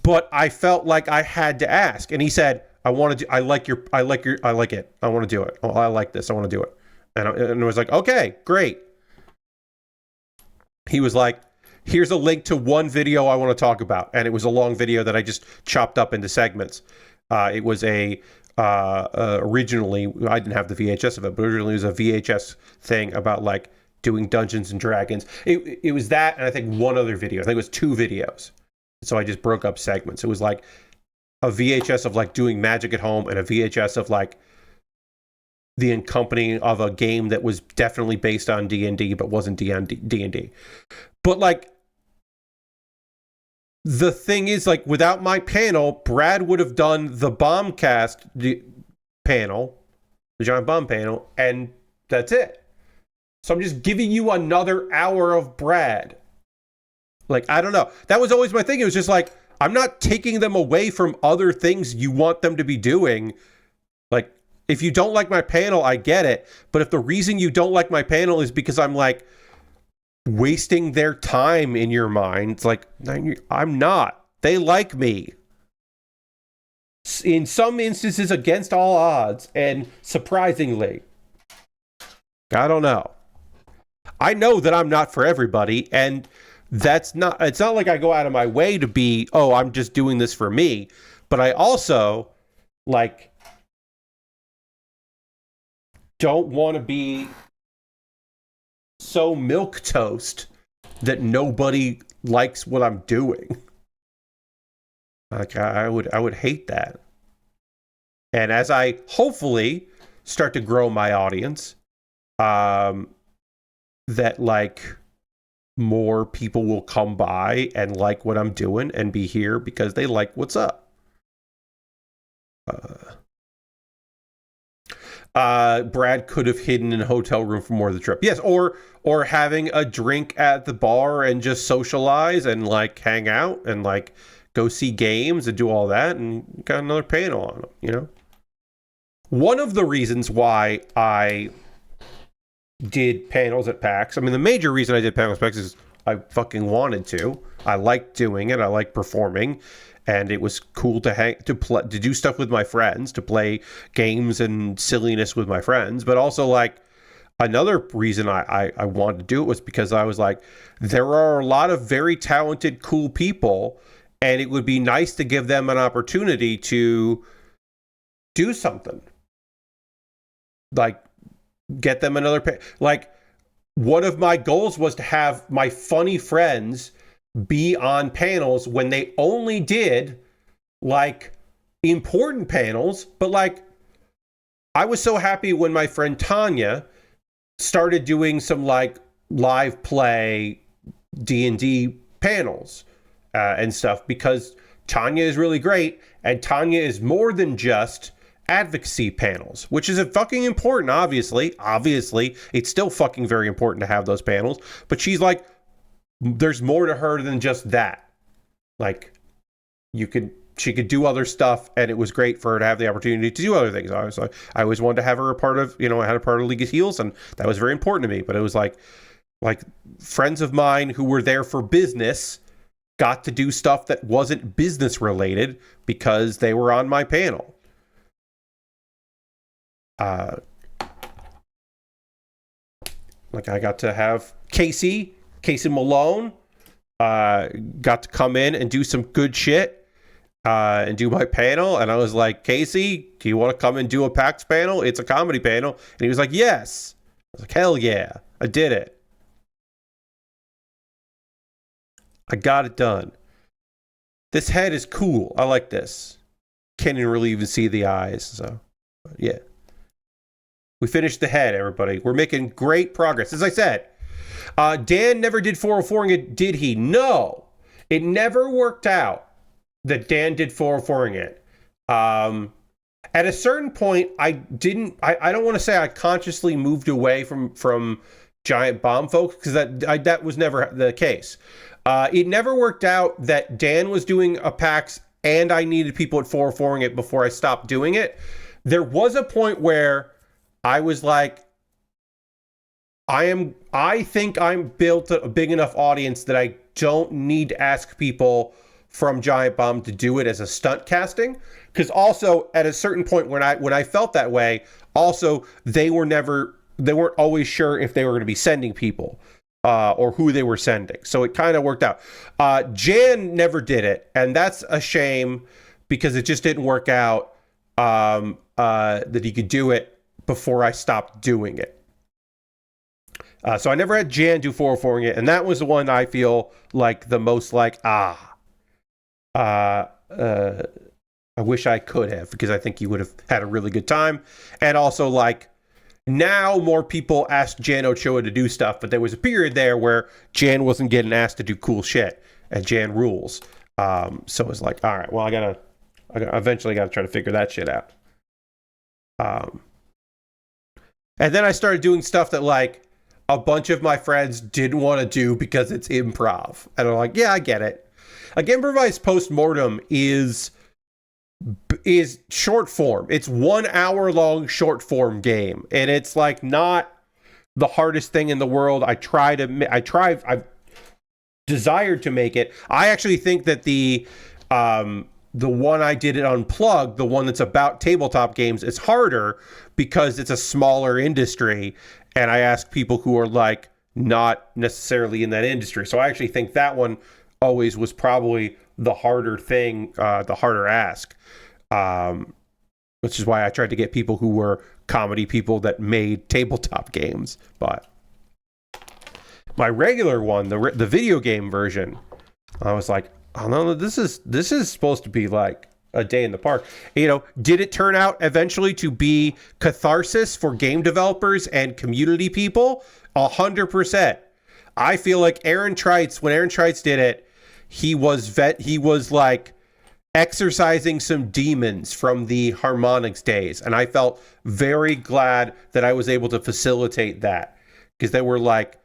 but I felt like I had to ask. And he said, I like it. I want to do it. Oh, I like this. I want to do it. And I was like, okay, great. He was like, here's a link to one video I want to talk about. And it was a long video that I just chopped up into segments. It was originally, I didn't have the VHS of it, but originally it was a VHS thing about like doing Dungeons and Dragons. It was that, and I think one other video. I think it was 2 videos. So I just broke up segments. It was like a VHS of like doing magic at home, and a VHS of like the accompanying of a game that was definitely based on D&D, but wasn't D&D. But like, the thing is, like, without my panel, Brad would have done the Bombcast panel, the Giant Bomb panel, and that's it. So I'm just giving you another hour of Brad. Like, I don't know. That was always my thing. It was just like, I'm not taking them away from other things you want them to be doing. Like, if you don't like my panel, I get it. But if the reason you don't like my panel is because I'm like wasting their time in your mind, it's like, I'm not. They like me. In some instances, against all odds, and surprisingly. I don't know. I know that I'm not for everybody, and it's not like I go out of my way to be, oh, I'm just doing this for me. But I also, like, don't want to be so milquetoast that nobody likes what I'm doing. Like, I would hate that. And as I hopefully start to grow my audience, that like more people will come by and like what I'm doing and be here because they like what's up. Brad could have hidden in a hotel room for more of the trip. Yes, or having a drink at the bar and just socialize and like hang out and like go see games and do all that, and got another panel on them, you know? One of the reasons why I did panels at PAX, I mean, the major reason I did panels at PAX is I fucking wanted to. I liked doing it. I liked performing. And it was cool to do stuff with my friends, to play games and silliness with my friends. But also, like, another reason I wanted to do it was because I was like, there are a lot of very talented, cool people, and it would be nice to give them an opportunity to do something. Like, get them another... Like, one of my goals was to have my funny friends be on panels when they only did like important panels, but like I was so happy when my friend Tanya started doing some like live play D&D panels and stuff, because Tanya is really great, and Tanya is more than just advocacy panels, which is a fucking important, obviously. Obviously, it's still fucking very important to have those panels. But she's like, there's more to her than just that. Like, she could do other stuff, and it was great for her to have the opportunity to do other things. I always wanted to have her a part of, I had a part of League of Heels, and that was very important to me. But it was like friends of mine who were there for business got to do stuff that wasn't business related because they were on my panel. Like I got to have Casey Malone, got to come in and do some good shit, and do my panel. And I was like, Casey, do you want to come and do a PAX panel? It's a comedy panel. And he was like, yes. I was like, hell yeah, I did it. I got it done. This head is cool. I like this. Can't even really even see the eyes. So, yeah. We finished the head, everybody. We're making great progress. As I said, Dan never did 404ing it, did he? No. It never worked out that Dan did 404ing it. At a certain point, I don't want to say I consciously moved away from Giant Bomb folks, because that was never the case. It never worked out that Dan was doing a PAX and I needed people at 404ing it before I stopped doing it. There was a point where I was like, I think I'm built a big enough audience that I don't need to ask people from Giant Bomb to do it as a stunt casting. Because also at a certain point when I felt that way, also they weren't always sure if they were going to be sending people or who they were sending. So it kind of worked out. Jan never did it, and that's a shame because it just didn't work out that he could do it before I stopped doing it. So I never had Jan do 404ing it, and that was the one I feel like the most like, I wish I could have, because I think he would have had a really good time. And also, like, now more people ask Jan Ochoa to do stuff, but there was a period there where Jan wasn't getting asked to do cool shit, and Jan rules. So it's like, all right, well, I eventually got to try to figure that shit out. And then I started doing stuff that, like, a bunch of my friends didn't want to do because it's improv. And I'm like, yeah, I get it. Like, improvised postmortem is short form. It's 1 hour long short form game. And it's like not the hardest thing in the world. I've desired to make it. I actually think that the one I did it Unplugged, the one that's about tabletop games, is harder because it's a smaller industry. And I ask people who are like not necessarily in that industry. So I actually think that one always was probably the harder thing, the harder ask. Which is why I tried to get people who were comedy people that made tabletop games. But my regular one, the video game version, I was like, oh no, this is supposed to be like a day in the park. Did it turn out eventually to be catharsis for game developers and community people? 100%. I feel like when Aaron Trites did it, he was like exercising some demons from the harmonics days, and I felt very glad that I was able to facilitate that, because they were like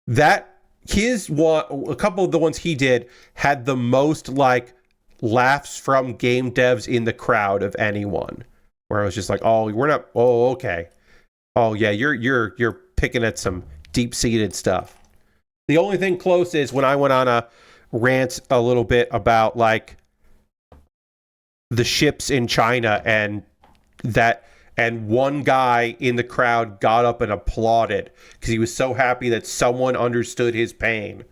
that. A couple of the ones he did had the most like laughs from game devs in the crowd of anyone, where I was just like, okay, oh yeah, you're picking at some deep-seated stuff. The only thing close is when I went on a rant a little bit about like the ships in China, and one guy in the crowd got up and applauded because he was so happy that someone understood his pain.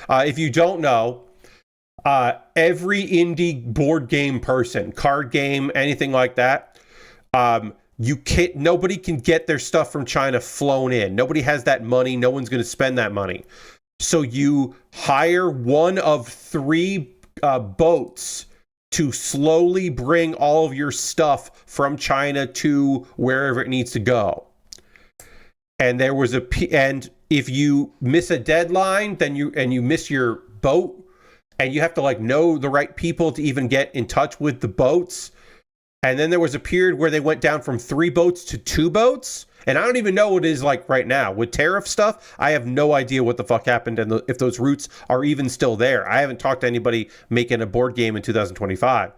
If you don't know, every indie board game person, card game, anything like that, nobody can get their stuff from China flown in. Nobody has that money. No one's going to spend that money. So you hire one of 3 boats to slowly bring all of your stuff from China to wherever it needs to go. And there was and if you miss a deadline, then you miss your boat, and you have to like know the right people to even get in touch with the boats. And then there was a period where they went down from 3 boats to 2 boats. And I don't even know what it is like right now. With tariff stuff, I have no idea what the fuck happened and if those routes are even still there. I haven't talked to anybody making a board game in 2025.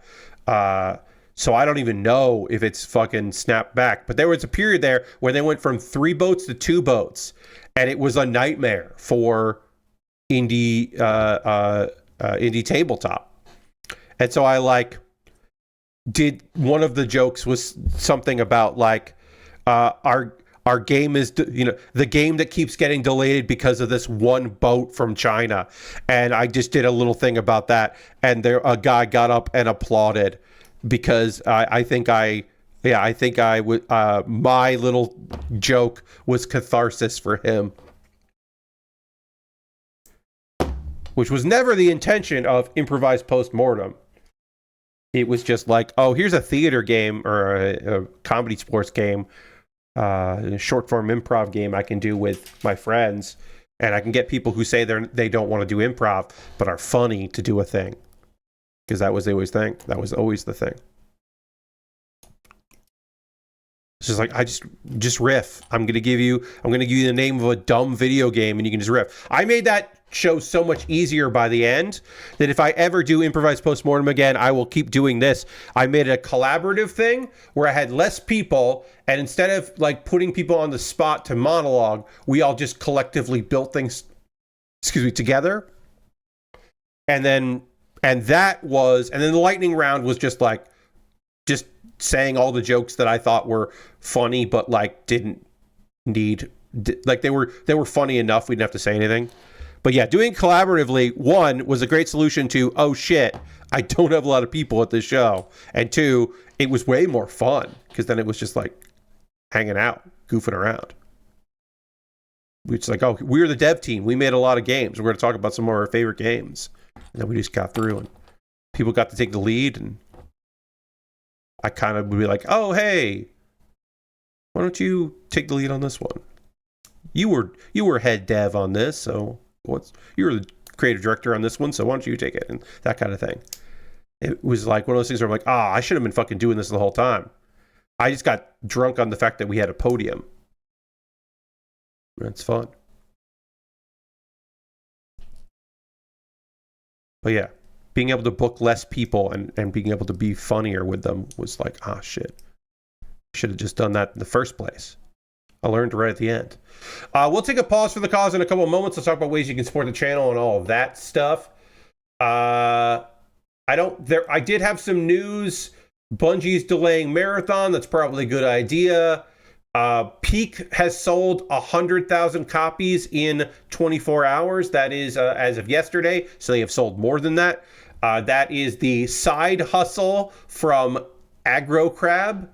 So I don't even know if it's fucking snapped back. But there was a period there where they went from 3 boats to 2 boats. And it was a nightmare for indie tabletop. And so I did, one of the jokes was something about our game is, the game that keeps getting delayed because of this one boat from China. And I just did a little thing about that. And a guy got up and applauded because I think my little joke was catharsis for him. Which was never the intention of improvised postmortem. It was just like, oh, here's a theater game or a comedy sports game, a short form improv game I can do with my friends, and I can get people who say they don't want to do improv but are funny to do a thing, because that was always the thing. It's just like, I just riff. I'm gonna give you the name of a dumb video game and you can just riff. I made that show so much easier by the end that if I ever do improvised postmortem again, I will keep doing this. I made a collaborative thing where I had less people, and instead of putting people on the spot to monologue, we all just collectively built things together. And then the lightning round was just saying all the jokes that I thought were funny, but didn't need, they were funny enough we didn't have to say anything. But yeah, doing collaboratively, 1, was a great solution to, oh shit, I don't have a lot of people at this show. And 2, it was way more fun because then it was just hanging out, goofing around. It's oh, we're the dev team. We made a lot of games. We're going to talk about some of our favorite games. And then we just got through and people got to take the lead, and I kind of would be oh, hey, why don't you take the lead on this one? You were head dev on this, so you were the creative director on this one, so why don't you take it? And that kind of thing. It was one of those things where I'm I should have been fucking doing this the whole time. I just got drunk on the fact that we had a podium. That's fun. But yeah, being able to book less people and being able to be funnier with them was shit. Should have just done that in the first place. I learned right at the end. We'll take a pause for the cause in a couple of moments. Let's talk about ways you can support the channel and all of that stuff. I did have some news. Bungie's delaying Marathon. That's probably a good idea. Peak has sold 100,000 copies in 24 hours. That is as of yesterday. So they have sold more than that. That is the side hustle from Aggro Crab.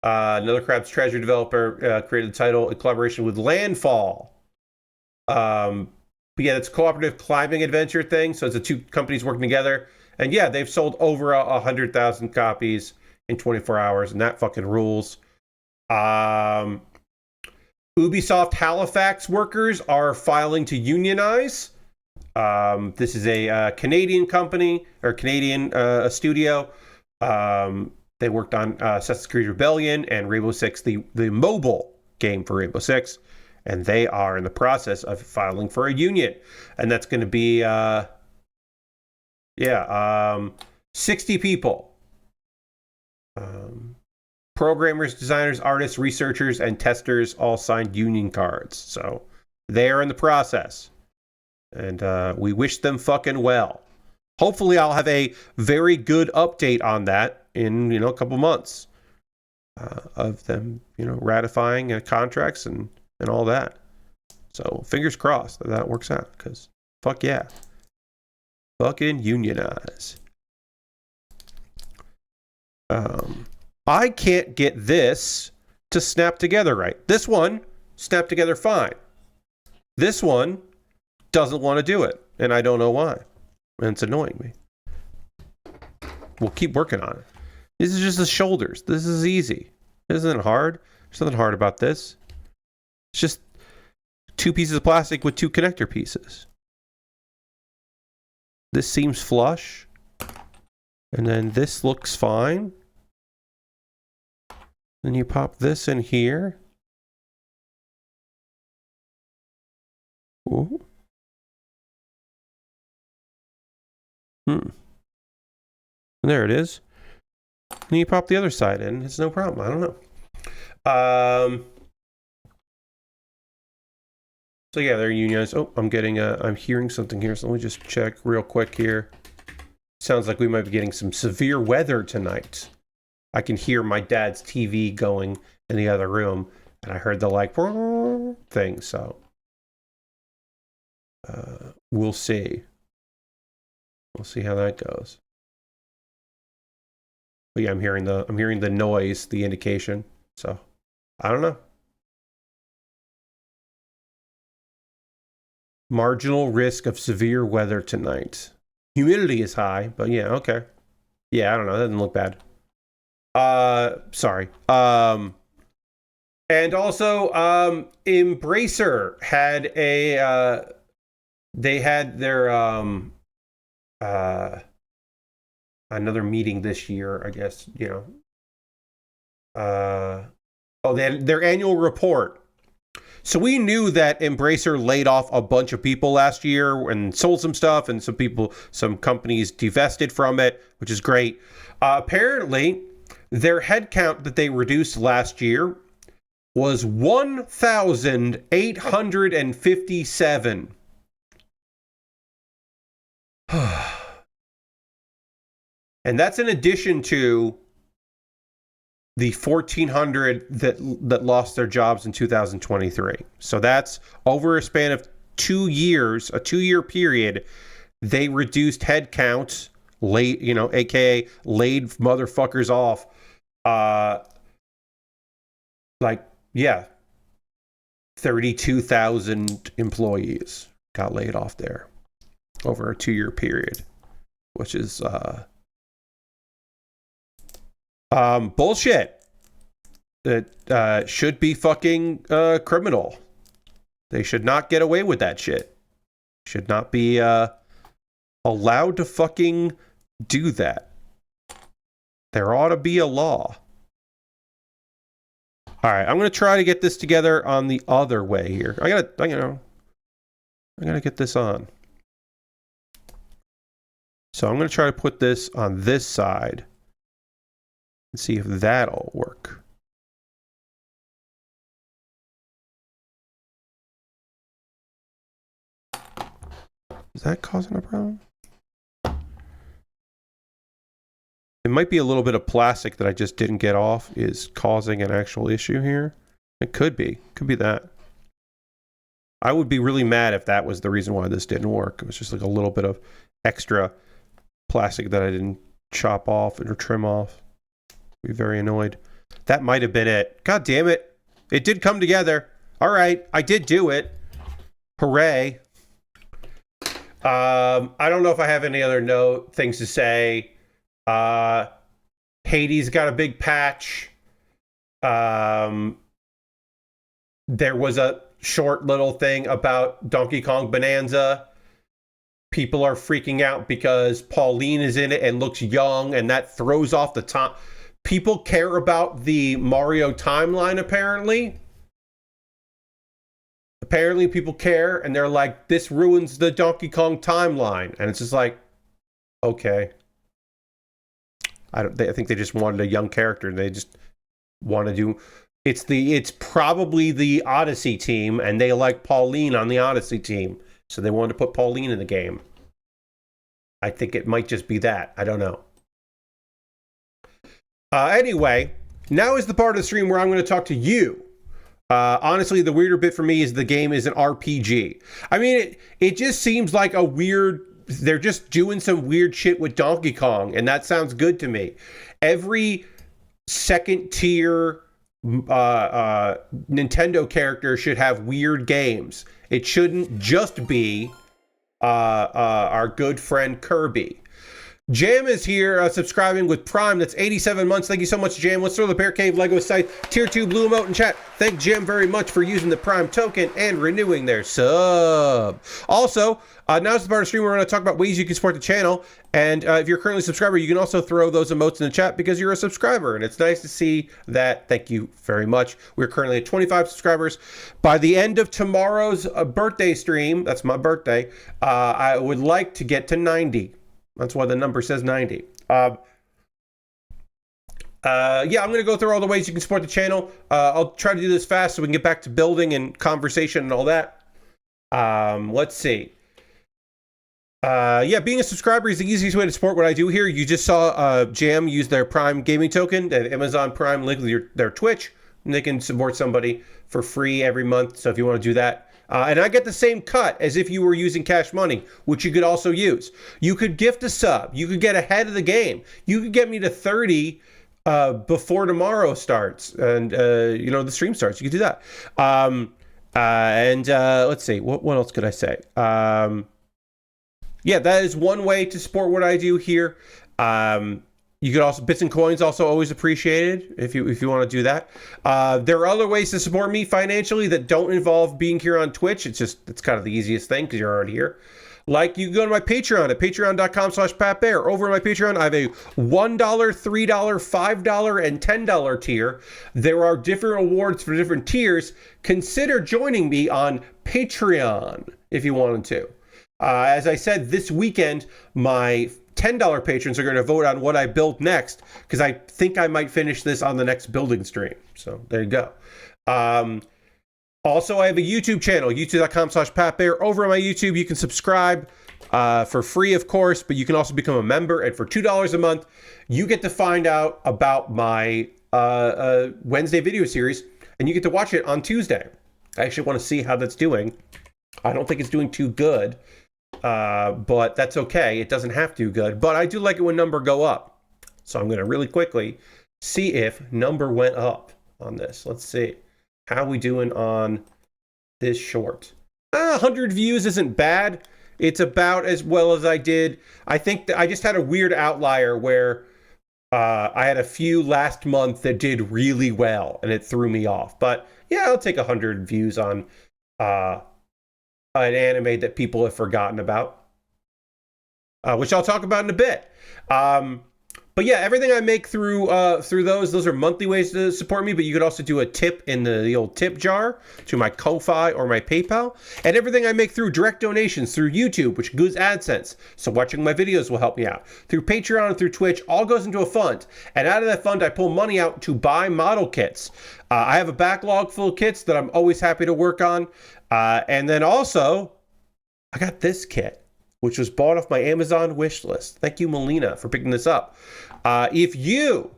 Another Crab's Treasure developer created the title in collaboration with Landfall. But yeah, it's a cooperative climbing adventure thing. So it's the 2 companies working together. And yeah, they've sold over 100,000 copies in 24 hours. And that fucking rules. Ubisoft Halifax workers are filing to unionize. This is a Canadian company, or Canadian studio. They worked on Assassin's Creed Rebellion and Rainbow Six, the mobile game for Rainbow Six. And they are in the process of filing for a union. And that's going to be, 60 people. Programmers, designers, artists, researchers, and testers all signed union cards. So they are in the process. And we wish them fucking well. Hopefully I'll have a very good update on that in, a couple months of them, ratifying contracts and all that. So fingers crossed that works out, because fuck yeah. Fucking unionize. I can't get this to snap together right. This one snapped together fine. This one doesn't want to do it, and I don't know why. And it's annoying me. We'll keep working on it. This is just the shoulders. This is easy. Isn't it hard? There's nothing hard about this. It's just 2 pieces of plastic with 2 connector pieces. This seems flush. And then this looks fine. Then you pop this in here. Ooh. There it is. And you pop the other side in. It's no problem. I don't know. So yeah, they're unionized. Oh, I'm hearing something here. So let me just check real quick here. Sounds like we might be getting some severe weather tonight. I can hear my dad's TV going in the other room, and I heard the like thing. So we'll see. We'll see how that goes. But yeah, I'm hearing the noise, the indication. So I don't know. Marginal risk of severe weather tonight. Humidity is high, but yeah, okay. Yeah, I don't know. That doesn't look bad. Sorry. And also, Embracer had they had their another meeting this year, I guess, you know. They had their annual report. So we knew that Embracer laid off a bunch of people last year and sold some stuff, and some companies divested from it, which is great. Apparently, their headcount that they reduced last year was 1,857. And that's in addition to the 1,400 that lost their jobs in 2023. So that's over a span of 2 years, a 2-year period. They reduced headcount, aka laid motherfuckers off. 32,000 employees got laid off there over a 2-year period, which is bullshit. It should be fucking criminal. They should not get away with that shit. Should not be allowed to fucking do that. There ought to be a law. All right, I'm gonna try to get this together on the other way here. I gotta get this on. So I'm gonna try to put this on this side and see if that'll work. Is that causing a problem? It might be a little bit of plastic that I just didn't get off is causing an actual issue here. It could be. Could be that. I would be really mad if that was the reason why this didn't work. It was just like a little bit of extra plastic that I didn't chop off or trim off. I'd be very annoyed. That might have been it. God damn it. It did come together. All right. I did do it. Hooray. I don't know if I have any other things to say. Hades got a big patch. There was a short little thing about Donkey Kong Bonanza. People are freaking out because Pauline is in it and looks young, and that throws off the top. People care about the Mario timeline, apparently. Apparently people care, and they're like, this ruins the Donkey Kong timeline. And it's just like, okay. I think they just wanted a young character. They just want to do... It's probably the Odyssey team, and they like Pauline on the Odyssey team. So they wanted to put Pauline in the game. I think it might just be that. I don't know. Anyway, now is the part of the stream where I'm going to talk to you. Honestly, the weirder bit for me is the game is an RPG. I mean, it just seems like a weird... They're just doing some weird shit with Donkey Kong, and that sounds good to me. Every second tier Nintendo character should have weird games. It shouldn't just be our good friend Kirby. Jam is here subscribing with Prime. That's 87 months. Thank you so much, Jam. Let's throw the Bear Cave Lego site tier 2 blue emote in chat. Thank Jam very much for using the Prime token and renewing their sub. Also, now's the part of the stream where we're going to talk about ways you can support the channel. And if you're currently a subscriber, you can also throw those emotes in the chat because you're a subscriber. And it's nice to see that. Thank you very much. We're currently at 25 subscribers. By the end of tomorrow's birthday stream, that's my birthday, I would like to get to 90. That's why the number says 90. Yeah, I'm going to go through all the ways you can support the channel. I'll try to do this fast so we can get back to building and conversation and all that. Let's see. Yeah, being a subscriber is the easiest way to support what I do here. You just saw Jam use their Prime gaming token, and Amazon Prime link with their Twitch, and they can support somebody for free every month. So if you want to do that. And I get the same cut as if you were using Cash Money, which you could also use. You could gift a sub. You could get ahead of the game. You could get me to 30 before tomorrow starts and, the stream starts. You could do that. Let's see. What else could I say? Yeah, that is one way to support what I do here. You could also, bits and coins also always appreciated if you want to do that. There are other ways to support me financially that don't involve being here on Twitch. It's kind of the easiest thing because you're already here. Like, you can go to my Patreon at patreon.com/PatBear. Over on my Patreon, I have a $1, $3, $5, and $10 tier. There are different awards for different tiers. Consider joining me on Patreon if you wanted to. As I said, this weekend, my $10 patrons are going to vote on what I build next because I think I might finish this on the next building stream. So there you go. Also, I have a YouTube channel, youtube.com/PatBear. Over on my YouTube, you can subscribe for free, of course, but you can also become a member. And for $2 a month, you get to find out about my Wednesday video series, and you get to watch it on Tuesday. I actually want to see how that's doing. I don't think it's doing too good. But that's okay. It doesn't have to do good. But I do like it when number go up. So I'm going to really quickly see if number went up on this. Let's see. How we doing on this short? 100 views isn't bad. It's about as well as I did. I think that I just had a weird outlier where I had a few last month that did really well and it threw me off. But yeah, I'll take 100 views on an anime that people have forgotten about, which I'll talk about in a bit. But yeah, everything I make through those are monthly ways to support me, but you could also do a tip in the old tip jar to my Ko-Fi or my PayPal. And everything I make through direct donations through YouTube, which goes AdSense. So watching my videos will help me out. Through Patreon and through Twitch, all goes into a fund. And out of that fund, I pull money out to buy model kits. I have a backlog full of kits that I'm always happy to work on. And then also, I got this kit, which was bought off my Amazon wish list. Thank you, Melina, for picking this up. If you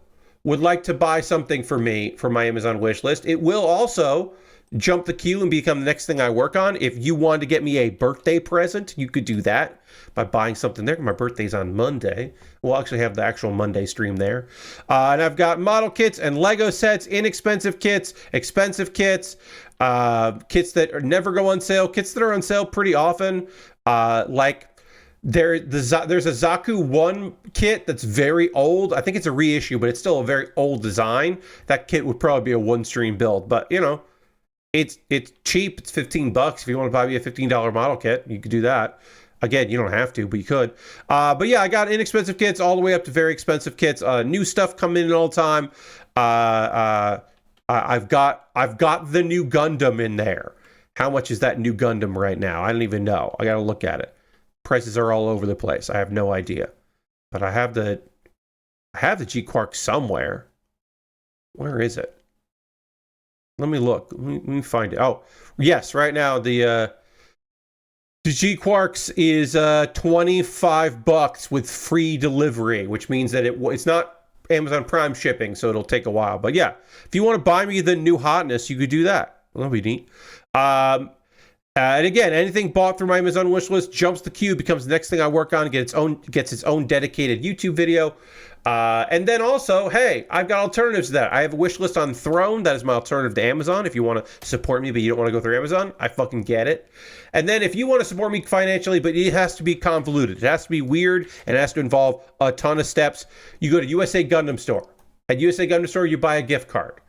would like to buy something for me for my Amazon wish list, it will also jump the queue and become the next thing I work on. If you wanted to get me a birthday present, you could do that by buying something there. My birthday's on Monday. We'll actually have the actual Monday stream there. And I've got model kits and Lego sets, inexpensive kits, expensive kits, kits that never go on sale, kits that are on sale pretty often, like there's a Zaku 1 kit that's very old. I think it's a reissue, but it's still a very old design. That kit would probably be a one-stream build, but you know, it's cheap. It's $15. If you want to buy me a $15 model kit, you could do that. Again, you don't have to, but you could. But yeah, I got inexpensive kits all the way up to very expensive kits. New stuff coming in all the time. I've got the new Gundam in there. How much is that new Gundam right now? I don't even know. I got to look at it. Prices are all over the place. I have no idea. But I have the GQuuuuuX somewhere. Where is it? Let me look. Let me find it. Oh, yes, right now the GQuuuuuX is $25 with free delivery, which means that it's not Amazon Prime shipping, so it'll take a while. But yeah, if you want to buy me the new hotness, you could do that. Well, that'd be neat. And again, anything bought through my Amazon wish list jumps the queue, becomes the next thing I work on, gets its own dedicated YouTube video. And then also, hey, I've got alternatives to that. I have a wish list on Throne. That is my alternative to Amazon. If you want to support me, but you don't want to go through Amazon, I fucking get it. And then if you want to support me financially, but it has to be convoluted, it has to be weird, and it has to involve a ton of steps, you go to USA Gundam Store. At USA Gundam Store, you buy a gift card.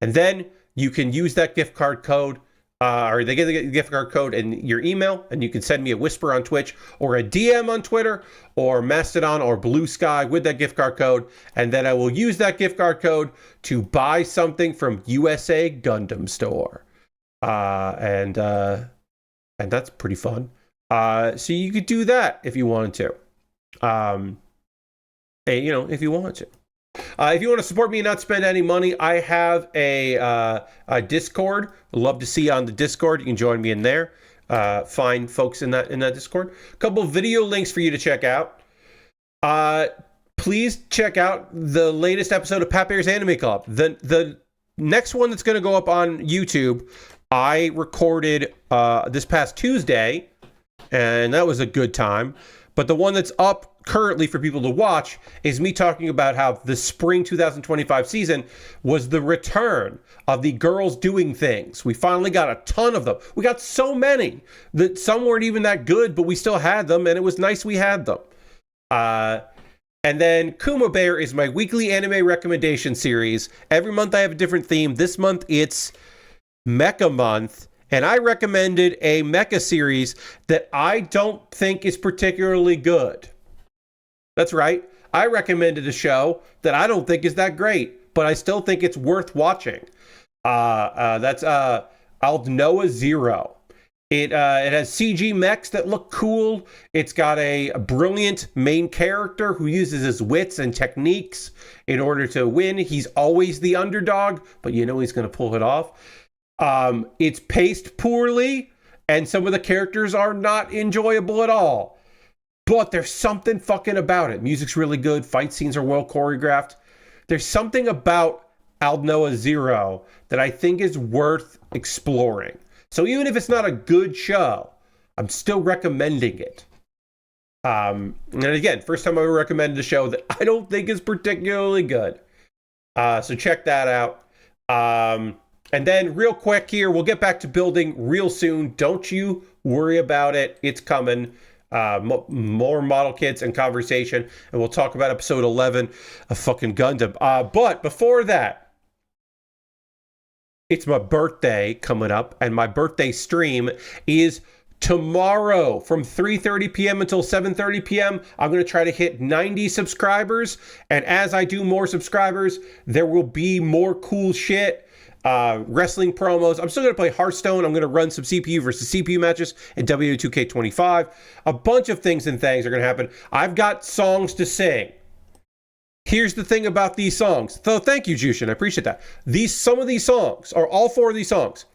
And then you can use that gift card code, or they get the gift card code in your email, and you can send me a whisper on Twitch or a DM on Twitter or Mastodon or Blue Sky with that gift card code, and then I will use that gift card code to buy something from USA Gundam Store, and that's pretty fun. So you could do that if you wanted to, if you wanted to. If you want to support me and not spend any money, I have a Discord. Love to see you on the Discord. You can join me in there. Find folks in that Discord. A couple video links for you to check out. Please check out the latest episode of Pat Baer's Anime Club. The next one that's going to go up on YouTube, I recorded this past Tuesday, and that was a good time. But the one that's up currently for people to watch is me talking about how the spring 2025 season was the return of the girls doing things. We finally got a ton of them. We got so many that some weren't even that good, but we still had them, and it was nice we had them. And then Kuma Baer is my weekly anime recommendation series. Every month I have a different theme. This month it's Mecha Month. And I recommended a mecha series that I don't think is particularly good. That's right. I recommended a show that I don't think is that great, but I still think it's worth watching. That's Aldnoah Zero. It has CG mechs that look cool. It's got a brilliant main character who uses his wits and techniques in order to win. He's always the underdog, but you know he's going to pull it off. It's paced poorly, and some of the characters are not enjoyable at all. But there's something fucking about it. Music's really good. Fight scenes are well choreographed. There's something about Aldnoah Zero that I think is worth exploring. So even if it's not a good show, I'm still recommending it. And again, first time I ever recommended a show that I don't think is particularly good. So check that out. And then real quick here, we'll get back to building real soon. Don't you worry about it. It's coming. More model kits and conversation. And we'll talk about episode 11 of fucking Gundam. But before that, it's my birthday coming up. And my birthday stream is tomorrow from 3:30 p.m. until 7:30 p.m. I'm going to try to hit 90 subscribers. And as I do more subscribers, there will be more cool shit. Wrestling promos. I'm still going to play Hearthstone. I'm going to run some CPU versus CPU matches in W2K25. A bunch of things are going to happen. I've got songs to sing. Here's the thing about these songs. So thank you, Jushin. I appreciate that. Some of these songs, or all four of these songs,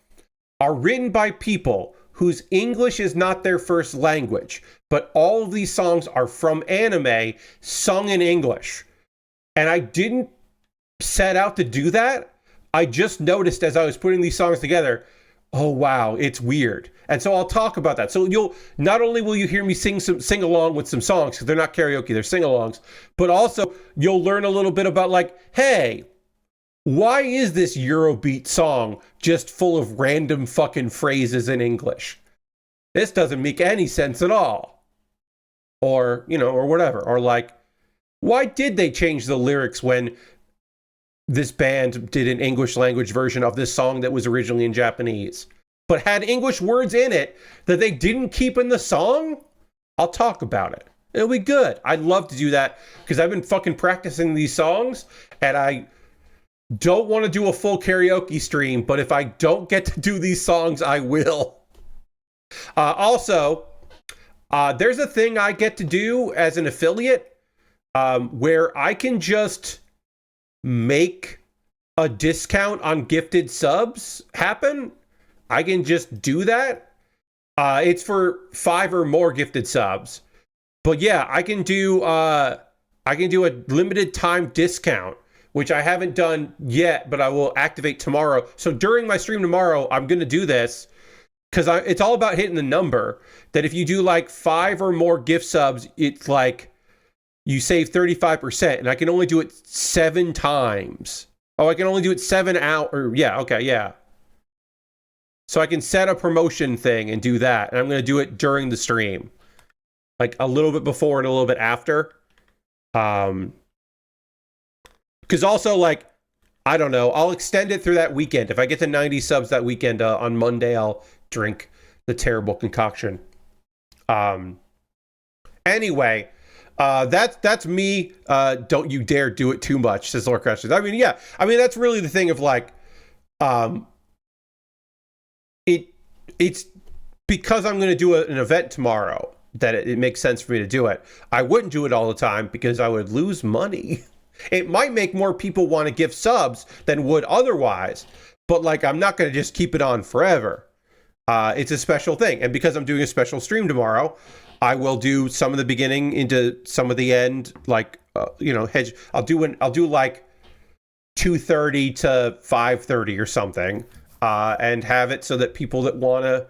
are written by people whose English is not their first language. But all of these songs are from anime sung in English. And I didn't set out to do that. I just noticed as I was putting these songs together, oh wow, it's weird. And so I'll talk about that. So you'll not only will you hear me sing along with some songs, because they're not karaoke, they're sing-alongs, but also you'll learn a little bit about like, hey, why is this Eurobeat song just full of random fucking phrases in English? This doesn't make any sense at all. Or, or whatever. Or like, why did they change the lyrics when this band did an English language version of this song that was originally in Japanese, but had English words in it that they didn't keep in the song? I'll talk about it. It'll be good. I'd love to do that because I've been fucking practicing these songs and I don't want to do a full karaoke stream, but if I don't get to do these songs, I will. Also, there's a thing I get to do as an affiliate where I can just make a discount on gifted subs happen. I can just do that. It's for 5 or more gifted subs. But yeah, I can do a limited time discount, which I haven't done yet, but I will activate tomorrow. So during my stream tomorrow, I'm going to do this. because it's all about hitting the number, that if you do like 5 or more gift subs, it's like you save 35%, and I can only do it 7 times. Oh, I can only do it 7 hours. Yeah, okay, yeah. So I can set a promotion thing and do that, and I'm going to do it during the stream. Like a little bit before and a little bit after. Because also, like, I don't know, I'll extend it through that weekend. If I get to 90 subs that weekend, on Monday, I'll drink the terrible concoction. Anyway, that's me. Don't you dare do it too much, says Lord Crashers. I mean, yeah. I mean, that's really the thing of like, it's because I'm going to do an event tomorrow that it makes sense for me to do it. I wouldn't do it all the time because I would lose money. It might make more people want to give subs than would otherwise, but like, I'm not going to just keep it on forever. It's a special thing. And because I'm doing a special stream tomorrow, I will do some of the beginning into some of the end, like, hedge. I'll do like 2:30 to 5:30 or something, and have it so that people that want to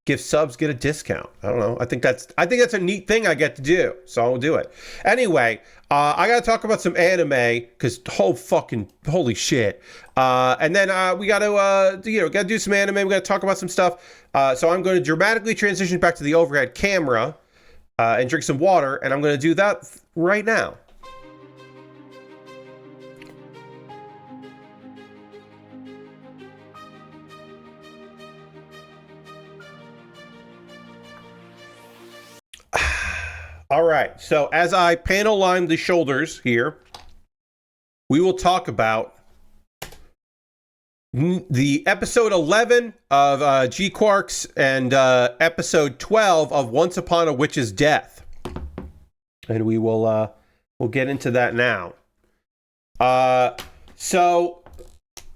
give subs get a discount. I don't know. I think that's a neat thing I get to do, so I'll do it. Anyway, I gotta talk about some anime because holy shit. And then we gotta do some anime. We gotta talk about some stuff. So I'm going to dramatically transition back to the overhead camera and drink some water, and I'm going to do that right now. All right, so as I panel line the shoulders here, we will talk about the episode 11 of GQuuuuuuX and episode 12 of Once Upon a Witch's Death, and we'll get into that now. So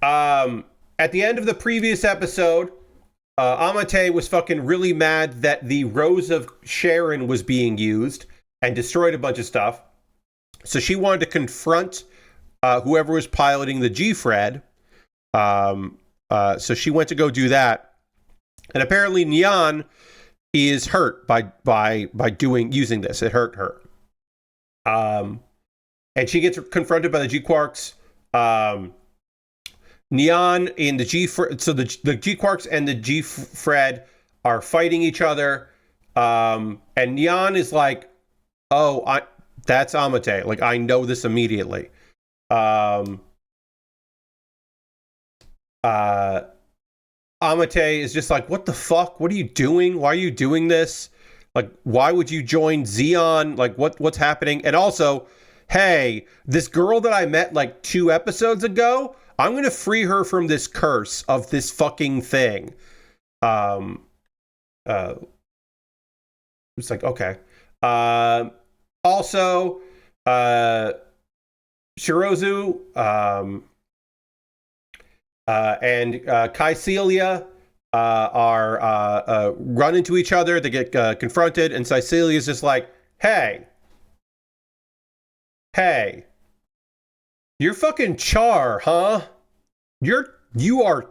at the end of the previous episode, Amate was fucking really mad that the Rose of Sharon was being used and destroyed a bunch of stuff. So she wanted to confront whoever was piloting the G-Fred. So she went to go do that. And apparently Nyan is hurt by using this. It hurt her. And she gets confronted by the GQuuuuuuX. Nyan in the so the GQuuuuuuX and the G-Fred are fighting each other. And Nyan is like, oh, that's Amate. Like, I know this immediately. Amate is just like, what the fuck? What are you doing? Why are you doing this? Like, why would you join Xeon? Like, what's happening? And also, hey, this girl that I met like 2 episodes ago, I'm going to free her from this curse of this fucking thing. It's like, okay. Also, Shirozu, and Caecilia are run into each other. They get confronted, and Caecilia's just like, hey, you're fucking Char, huh? You are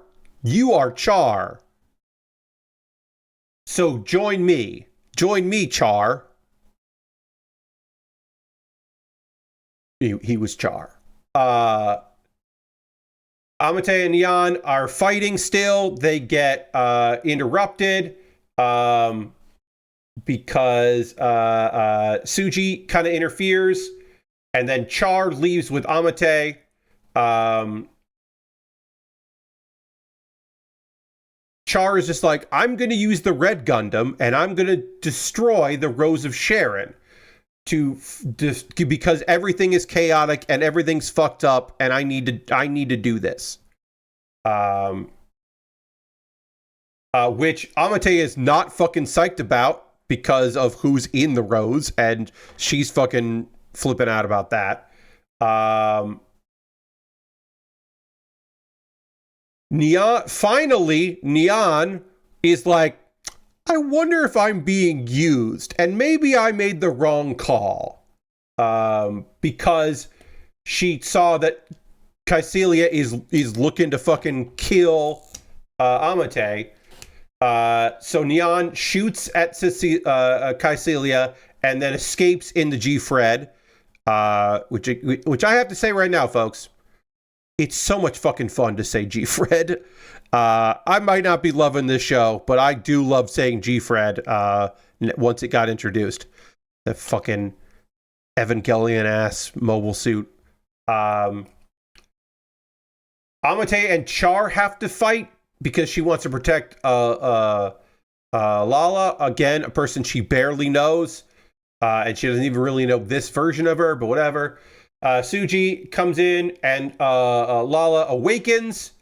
Char. So join me, Char. He was Char. Amate and Nyan are fighting still. They get interrupted because Suji kind of interferes, and then Char leaves with Amate. Char is just like, I'm going to use the Red Gundam, and I'm going to destroy the Rose of Sharon because everything is chaotic and everything's fucked up, and I need to do this. Which Amate is not fucking psyched about because of who's in the Rose, and she's fucking flipping out about that. Nyan is like, I wonder if I'm being used, and maybe I made the wrong call. Because she saw that Caecilia is looking to fucking kill Amate. So Neon shoots at Caecilia and then escapes in the G-Fred, which I have to say right now, folks, it's so much fucking fun to say G-Fred. I might not be loving this show, but I do love saying G-Fred once it got introduced. The fucking Evangelion-ass mobile suit. Amate and Char have to fight because she wants to protect Lala, again, a person she barely knows, and she doesn't even really know this version of her, but whatever. Suji comes in, and Lala awakens,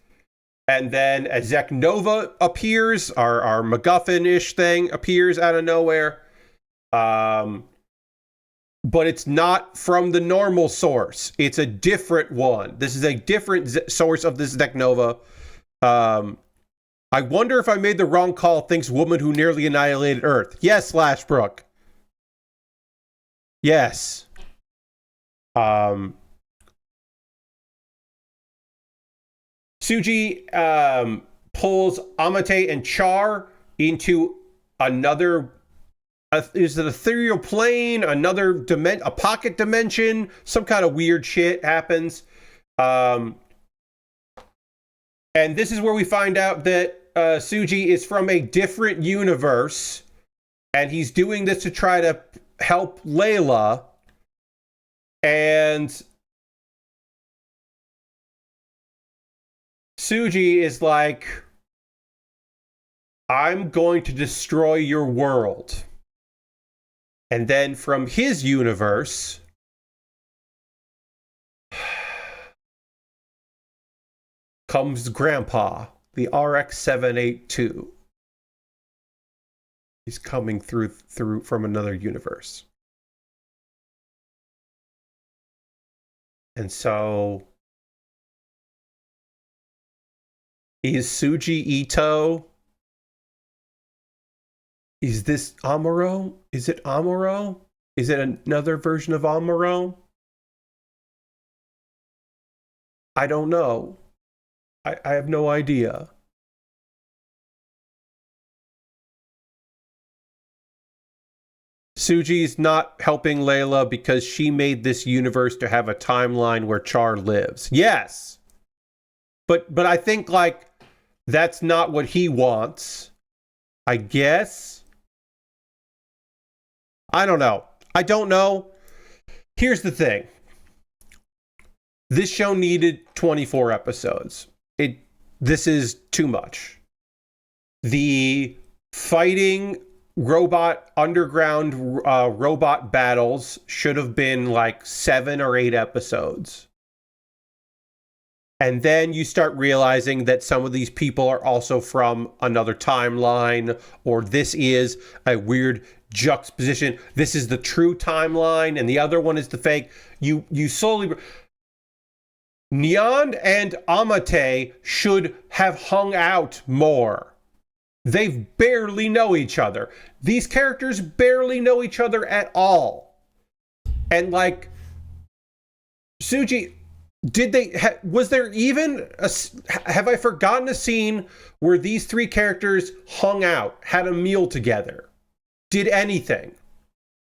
and then a Zek Nova appears, our MacGuffin-ish thing appears out of nowhere. But it's not from the normal source. It's a different one. This is a different source of this Zek Nova. I wonder if I made the wrong call, thinks woman who nearly annihilated Earth. Yes, Lashbrook. Yes. Suji pulls Amate and Char into another... is it an ethereal plane? Another a pocket dimension? Some kind of weird shit happens. And this is where we find out that Suji is from a different universe, and he's doing this to try to help Layla. And Suji is like, I'm going to destroy your world. And then from his universe, comes Grandpa, the RX-782. He's coming through from another universe. And so, is Suji Ito? Is this Amuro? Is it Amuro? Is it another version of Amuro? I don't know. I have no idea. Suji's not helping Layla because she made this universe to have a timeline where Char lives. Yes. But I think, like, that's not what he wants. I guess. I don't know. I don't know. Here's the thing. This show needed 24 episodes. This is too much. The fighting underground robot battles should have been like 7 or 8 episodes. And then you start realizing that some of these people are also from another timeline, or this is a weird juxtaposition. This is the true timeline, and the other one is the fake. You slowly... Neon and Amate should have hung out more. They barely know each other. These characters barely know each other at all. And like, Suji, was there even have I forgotten a scene where these 3 characters hung out, had a meal together, did anything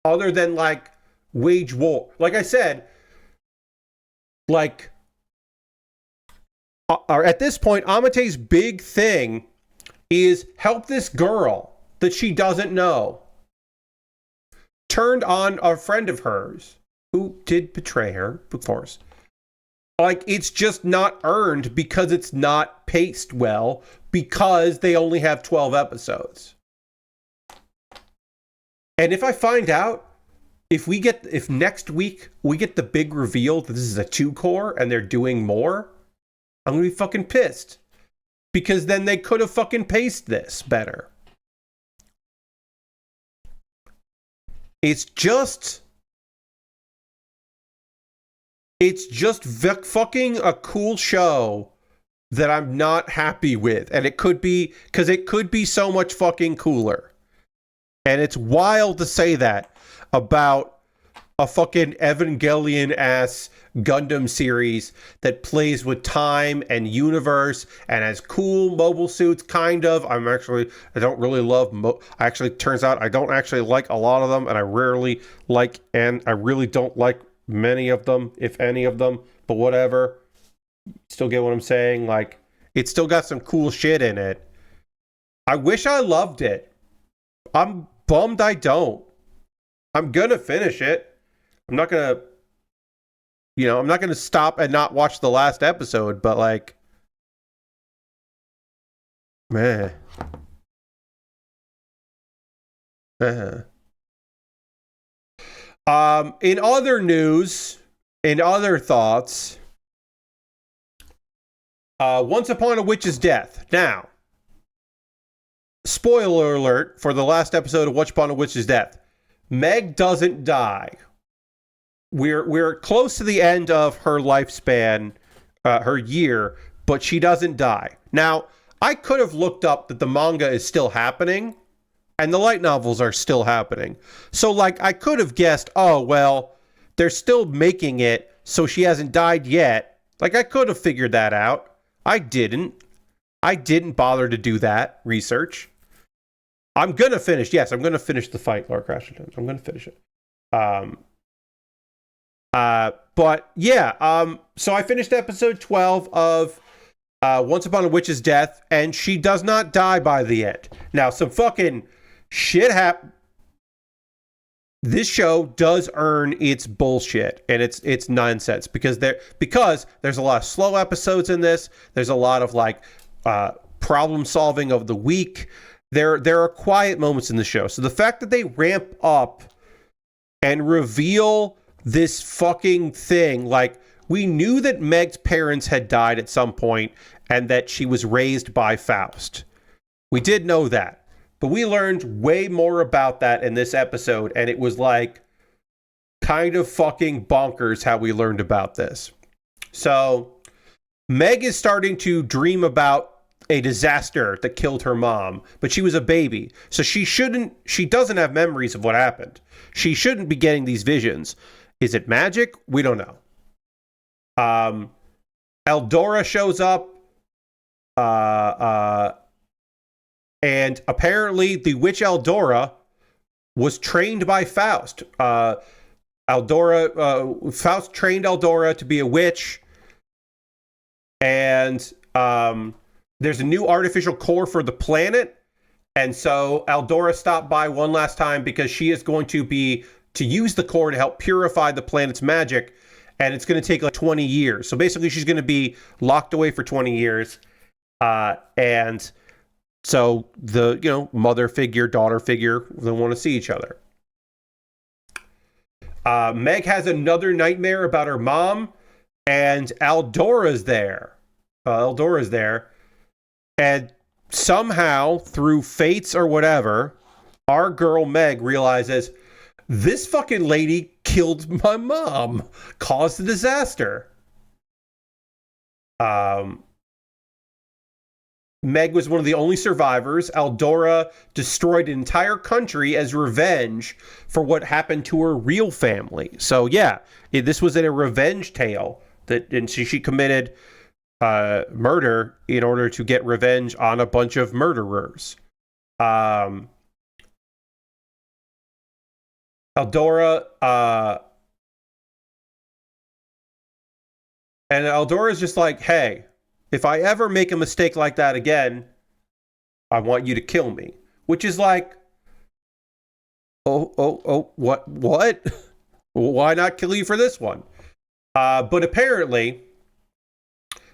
other than like wage war? Like I said, like, at this point, Amate's big thing is help this girl that she doesn't know. Turned on a friend of hers who did betray her, of course. Like, it's just not earned because it's not paced well, because they only have 12 episodes. And if I find out, if next week we get the big reveal that this is a 2-core and they're doing more, I'm going to be fucking pissed. Because then they could have fucking paced this better. It's just fucking a cool show that I'm not happy with. And it could be, because it could be so much fucking cooler. And it's wild to say that about a fucking Evangelion-ass Gundam series that plays with time and universe and has cool mobile suits, kind of. I don't really love, actually, turns out I don't actually like a lot of them, and I really don't like many of them, if any of them, but whatever. Still get what I'm saying? Like, it's still got some cool shit in it. I wish I loved it. I'm bummed I don't. I'm gonna finish it. I'm not gonna stop and not watch the last episode, but like, man. In other news, in other thoughts, Once Upon a Witch's Death. Now, spoiler alert for the last episode of Once Upon a Witch's Death. Meg doesn't die. We're close to the end of her lifespan, her year, but she doesn't die. Now, I could have looked up that the manga is still happening, and the light novels are still happening. So, like, I could have guessed, oh, well, they're still making it, so she hasn't died yet. Like, I could have figured that out. I didn't. I didn't bother to do that research. I'm going to finish. Yes, I'm going to finish the fight, Lord Crashington. I'm going to finish it. But yeah, so I finished episode 12 of Once Upon a Witch's Death, and she does not die by the end. Now, some fucking shit happened. This show does earn its bullshit and its nonsense because there's a lot of slow episodes in this. There's a lot of like problem solving of the week. There are quiet moments in the show. So the fact that they ramp up and reveal this fucking thing, like, we knew that Meg's parents had died at some point and that she was raised by Faust. We did know that, but we learned way more about that in this episode, and it was like kind of fucking bonkers how we learned about this. So Meg is starting to dream about a disaster that killed her mom, but she was a baby, so she doesn't have memories of what happened. She shouldn't be getting these visions. Is it magic? We don't know. Eldora shows up, and apparently the witch Eldora was trained by Faust. Faust trained Eldora to be a witch, and there's a new artificial core for the planet, and so Eldora stopped by one last time because she is going to use the core to help purify the planet's magic, and it's going to take like 20 years. So basically she's going to be locked away for 20 years, and so the mother figure, daughter figure, they want to see each other. Meg has another nightmare about her mom, and Eldora's there. And somehow, through fates or whatever, our girl Meg realizes this fucking lady killed my mom, caused the disaster. Meg was one of the only survivors. Eldora destroyed an entire country as revenge for what happened to her real family. So yeah, this was a revenge tale and she committed murder in order to get revenge on a bunch of murderers. Eldora is just like, hey, if I ever make a mistake like that again, I want you to kill me. Which is like, what? Why not kill you for this one? But apparently,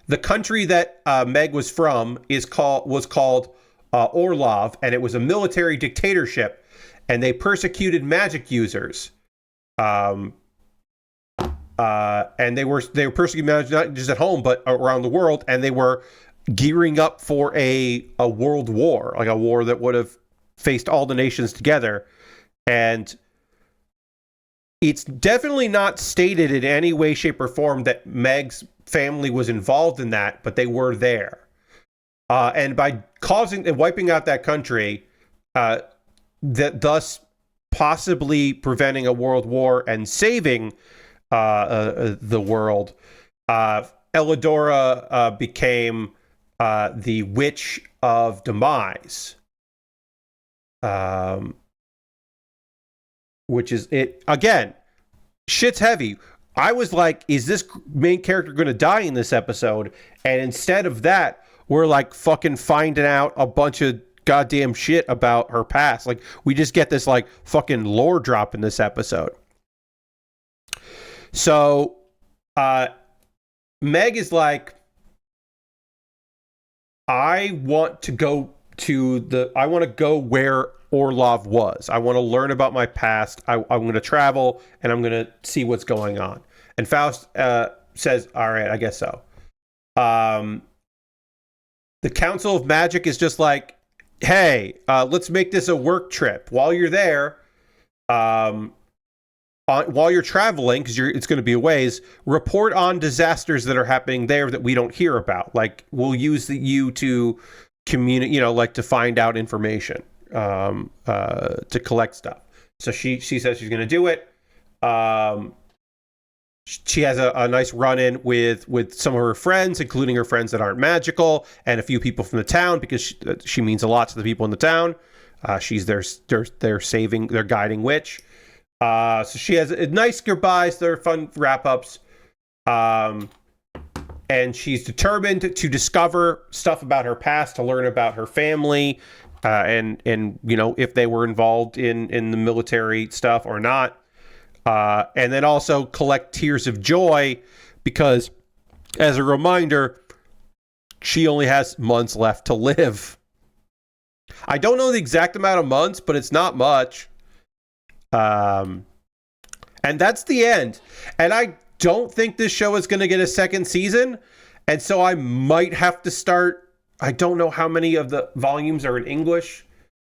the country that Meg was from was called Orlov, and it was a military dictatorship, and they persecuted magic users. And they were persecuting magic not just at home but around the world, and they were gearing up for a world war, like a war that would have faced all the nations together. And it's definitely not stated in any way, shape, or form that Meg's family was involved in that, but they were there. And by causing and wiping out that country, thus possibly preventing a world war and saving the world, Elidora became the Witch of Demise. Which is it again. Shit's heavy. I was like, is this main character going to die in this episode? And instead of that, we're like fucking finding out a bunch of goddamn shit about her past. Like, we just get this like fucking lore drop in this episode. So, Meg is like, I want to go where Orlov was. I want to learn about my past. I'm going to travel and I'm going to see what's going on. And Faust says, all right, I guess so. The Council of Magic is just like, hey, let's make this a work trip. While you're there, while you're traveling, because it's going to be a ways, report on disasters that are happening there that we don't hear about. Like, we'll use you to communicate, like to find out information, to collect stuff. So she says she's going to do it. She has a nice run-in with some of her friends, including her friends that aren't magical, and a few people from the town, because she means a lot to the people in the town. She's their guiding witch. So she has nice goodbyes. They're fun wrap-ups. And she's determined to discover stuff about her past, to learn about her family, and if they were involved in the military stuff or not. And then also collect Tears of Joy, because as a reminder, she only has months left to live. I don't know the exact amount of months, but it's not much. And that's the end. And I don't think this show is going to get a second season. And so I might have to start. I don't know how many of the volumes are in English,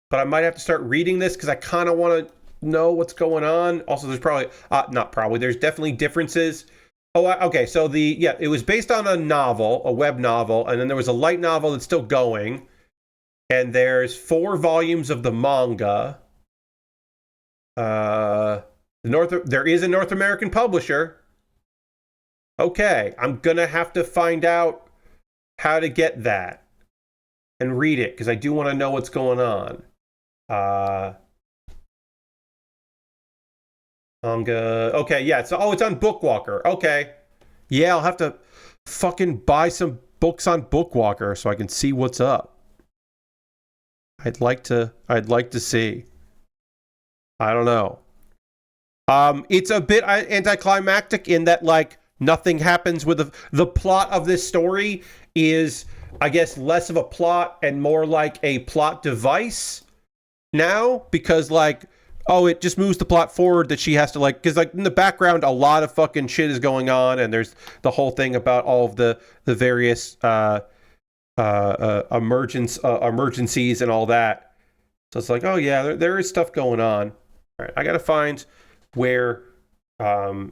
but I might have to start reading this because I kind of want to know what's going on. Also, there's there's definitely differences. Okay, so it was based on a novel, a web novel, and then there was a light novel that's still going, and there's 4 volumes of the manga. There is a North American publisher. Okay, I'm gonna have to find out how to get that and read it, because I do want to know what's going on. Manga. Okay, yeah. It's on Bookwalker. Okay. Yeah, I'll have to fucking buy some books on Bookwalker so I can see what's up. I'd like to see. I don't know. It's a bit anticlimactic in that, like, nothing happens with the plot of this story is, I guess, less of a plot and more like a plot device now, because, like, it just moves the plot forward that she has to, like, because, like, in the background, a lot of fucking shit is going on, and there's the whole thing about all of the various emergencies and all that. So it's like, oh yeah, there is stuff going on. All right, I gotta find where. I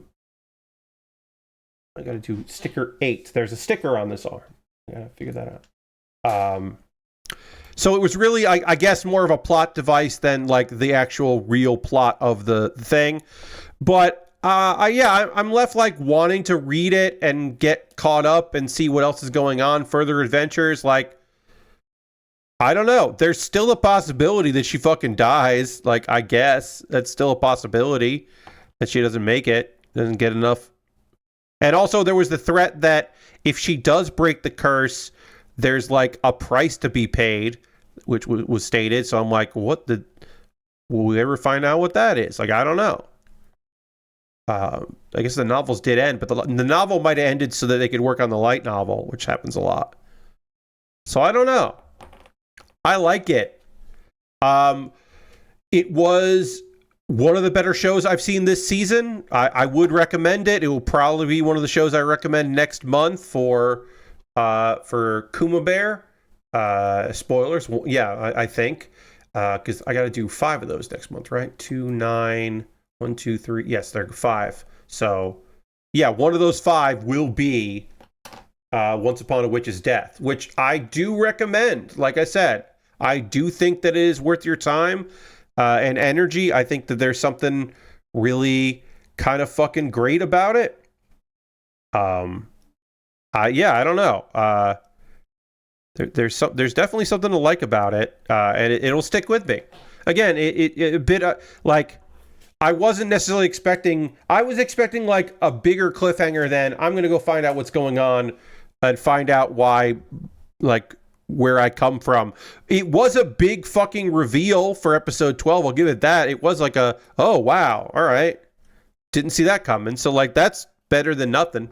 gotta do sticker 8. There's a sticker on this arm. I gotta figure that out. So it was really, I guess, more of a plot device than like the actual real plot of the thing. But I'm left like wanting to read it and get caught up and see what else is going on, further adventures. Like, I don't know. There's still a possibility that she fucking dies. Like, I guess that's still a possibility that she doesn't make it, doesn't get enough. And also there was the threat that if she does break the curse, there's like a price to be paid, which was stated. So I'm like, will we ever find out what that is? Like, I don't know. I guess the novels did end, but the novel might have ended so that they could work on the light novel, which happens a lot. So I don't know. I like it. It was one of the better shows I've seen this season. I would recommend it. It will probably be one of the shows I recommend next month for Kuma Baer. Spoilers. Well, yeah, I think. Because I got to do 5 of those next month, right? 2, 9, 1, 2, 3. Yes, there are 5. So, yeah, one of those 5 will be Once Upon a Witch's Death, which I do recommend. Like I said, I do think that it is worth your time. and energy. I think that there's something really kind of fucking great about it. Yeah, I don't know. There's definitely something to like about it, and it'll stick with me. Again, it a bit like I wasn't necessarily expecting. I was expecting like a bigger cliffhanger than I'm gonna go find out what's going on and find out why, like where I come from. It was a big fucking reveal for episode 12. I'll give it that. It was like a, oh wow, all right, didn't see that coming. So like that's better than nothing.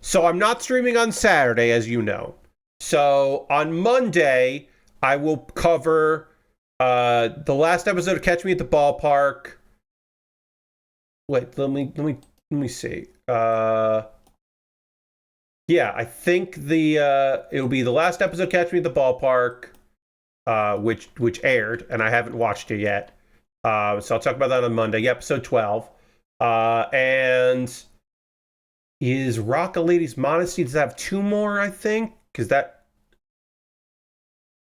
So I'm not streaming on Saturday, as you know. So on Monday, I will cover the last episode of Catch Me at the Ballpark. Wait, let me see. Yeah, I think it'll be the last episode of Catch Me at the Ballpark, which aired, and I haven't watched it yet. So I'll talk about that on Monday. Yeah, episode 12. And is Rock a Lady's Modesty? Does that have 2 more, I think? Because that...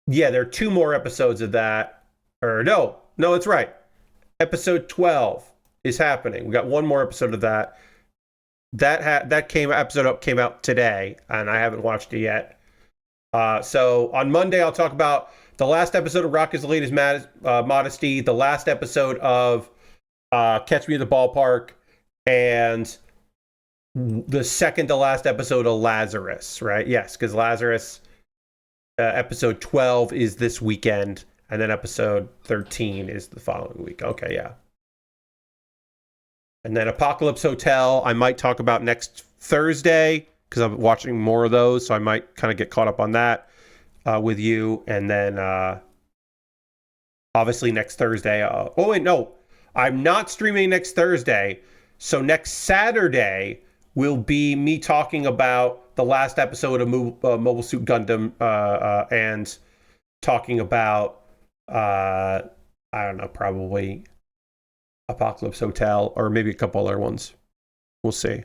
Yeah, there are 2 more episodes of that. Or no, it's right. Episode 12 is happening. We got 1 more episode of that. That came out today, and I haven't watched it yet. So on Monday, I'll talk about the last episode of Rock is the Lady's Modesty, the last episode of Catch Me at the Ballpark, and the second to last episode of Lazarus, right? Yes, because Lazarus episode 12 is this weekend, and then episode 13 is the following week. Okay, yeah. And then Apocalypse Hotel, I might talk about next Thursday, because I'm watching more of those, so I might kind of get caught up on that with you. And then, obviously, next Thursday... oh, wait, no. I'm not streaming next Thursday. So next Saturday will be me talking about the last episode of Mobile Suit Gundam and talking about, I don't know, probably Apocalypse Hotel or maybe a couple other ones. We'll see.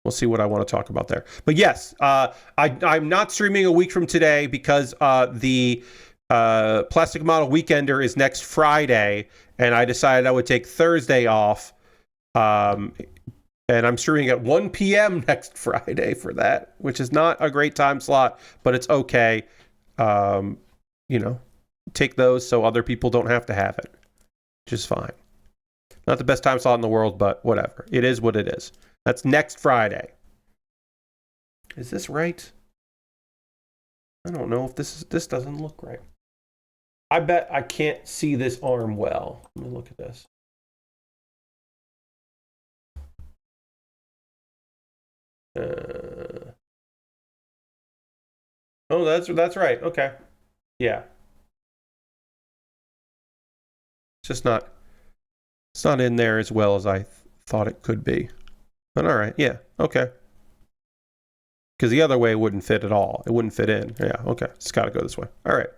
We'll see what I want to talk about there. But yes, I'm not streaming a week from today because the Plastic Model Weekender is next Friday, and I decided I would take Thursday off. And I'm streaming at 1 p.m. next Friday for that, which is not a great time slot, but it's okay. Take those so other people don't have to have it, which is fine. Not the best time slot in the world, but whatever. It is what it is. That's next Friday. Is this right? I don't know if this doesn't look right. I bet I can't see this arm well. Let me look at this. Oh, that's right. Okay. Yeah. It's not in there as well as I thought it could be. But all right. Yeah. Okay. Because the other way wouldn't fit at all. It wouldn't fit in. Yeah. Okay. It's got to go this way. All right.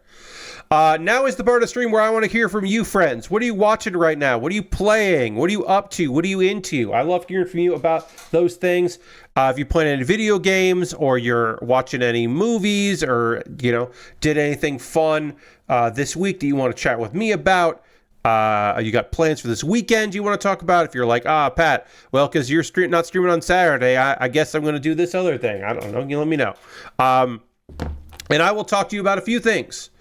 Now is the part of the stream where I want to hear from you, friends. What are you watching right now? What are you playing? What are you up to? What are you into? I love hearing from you about those things. If you play any video games or you're watching any movies or, did anything fun this week that you want to chat with me about. You got plans for this weekend you want to talk about? If you're like, Pat, well, because you're not streaming on Saturday, I guess I'm going to do this other thing. I don't know. You let me know. And I will talk to you about a few things.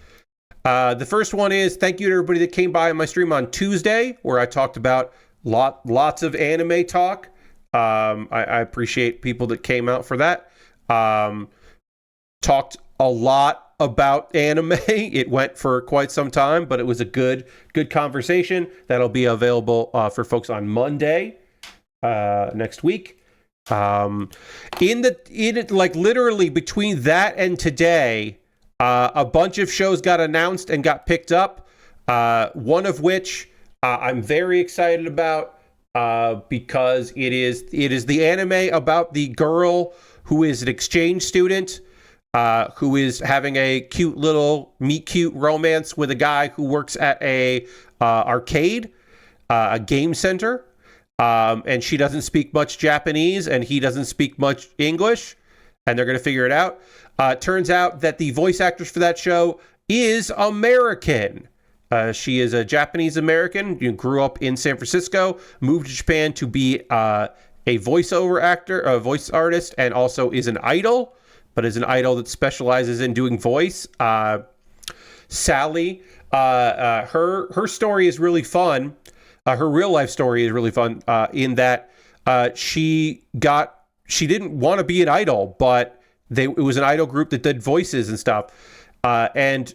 The first one is thank you to everybody that came by on my stream on Tuesday, where I talked about lots of anime talk. I appreciate people that came out for that. Talked a lot about anime. It went for quite some time, but it was a good conversation that'll be available for folks on Monday next week. Literally between that and today, a bunch of shows got announced and got picked up. One of which I'm very excited about because it is the anime about the girl who is an exchange student who is having a cute little meet-cute romance with a guy who works at a arcade, a game center, and she doesn't speak much Japanese and he doesn't speak much English, and they're going to figure it out. Turns out that the voice actors for that show is American. She is a Japanese American. Grew up in San Francisco, moved to Japan to be a voiceover actor, a voice artist, and also is an idol, but is an idol that specializes in doing voice. Sally, her story is really fun. Her real life story is really fun in that she didn't want to be an idol, but it was an idol group that did voices and stuff. And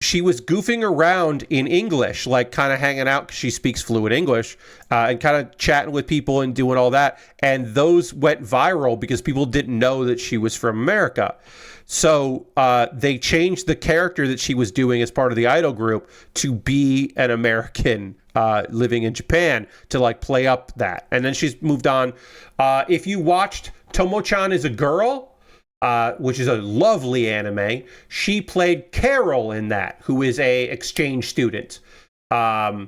she was goofing around in English, like kind of hanging out because she speaks fluent English, and kind of chatting with people and doing all that. And those went viral because people didn't know that she was from America. So they changed the character that she was doing as part of the idol group to be an American living in Japan to like play up that. And then she's moved on. If you watched Tomo-chan is a Girl, which is a lovely anime, she played Carol in that, who is a exchange student. And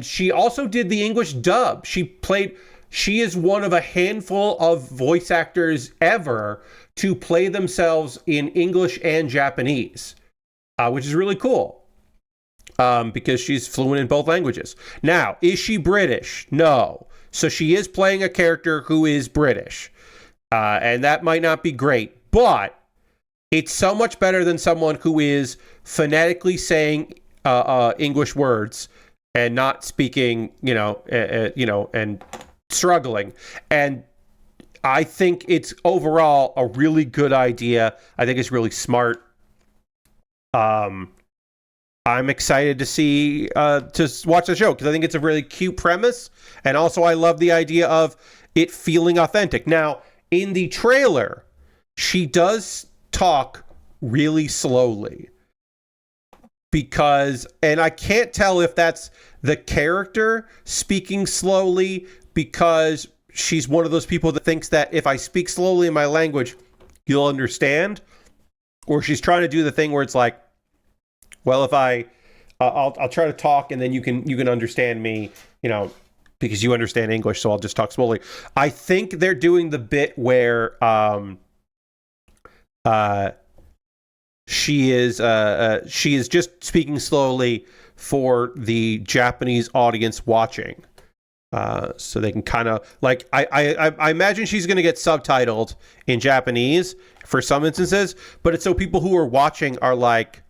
she also did the English dub. She is one of a handful of voice actors ever to play themselves in English and Japanese, which is really cool. Because she's fluent in both languages. Now, is she British? No. So she is playing a character who is British. And that might not be great, but it's so much better than someone who is phonetically saying English words and not speaking, and struggling. And I think it's overall a really good idea. I think it's really smart. I'm excited to see to watch the show because I think it's a really cute premise, and also I love the idea of it feeling authentic. Now, in the trailer, she does talk really slowly and I can't tell if that's the character speaking slowly because she's one of those people that thinks that if I speak slowly in my language, you'll understand, or she's trying to do the thing where it's like, well, if I'll try to talk and then you can understand me, because you understand English, so I'll just talk slowly. I think they're doing the bit where she is just speaking slowly for the Japanese audience watching, so they can kind of like I imagine she's going to get subtitled in Japanese for some instances, but it's so people who are watching are like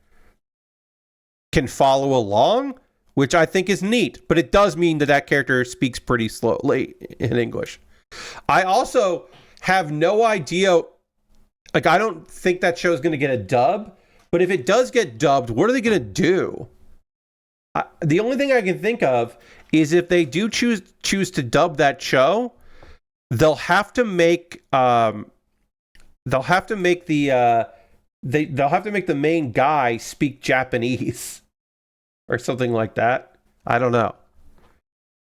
can follow along, which I think is neat, but it does mean that character speaks pretty slowly in English. I also have no idea, like I don't think that show is going to get a dub, but if it does get dubbed, what are they going to do? The only thing I can think of is if they do choose to dub that show, they'll have to make the main guy speak Japanese or something like that. I don't know.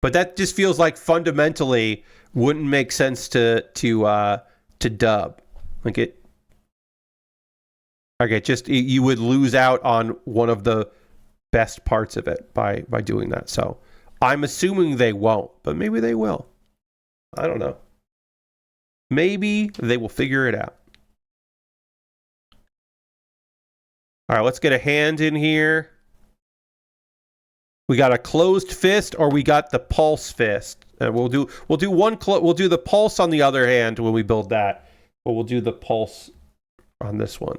But that just feels like fundamentally wouldn't make sense to dub. Like it. Okay, just you would lose out on one of the best parts of it by doing that. So I'm assuming they won't, but maybe they will. I don't know. Maybe they will figure it out. All right, let's get a hand in here. We got a closed fist, or we got the pulse fist. We'll do the pulse on the other hand when we build that, but we'll do the pulse on this one.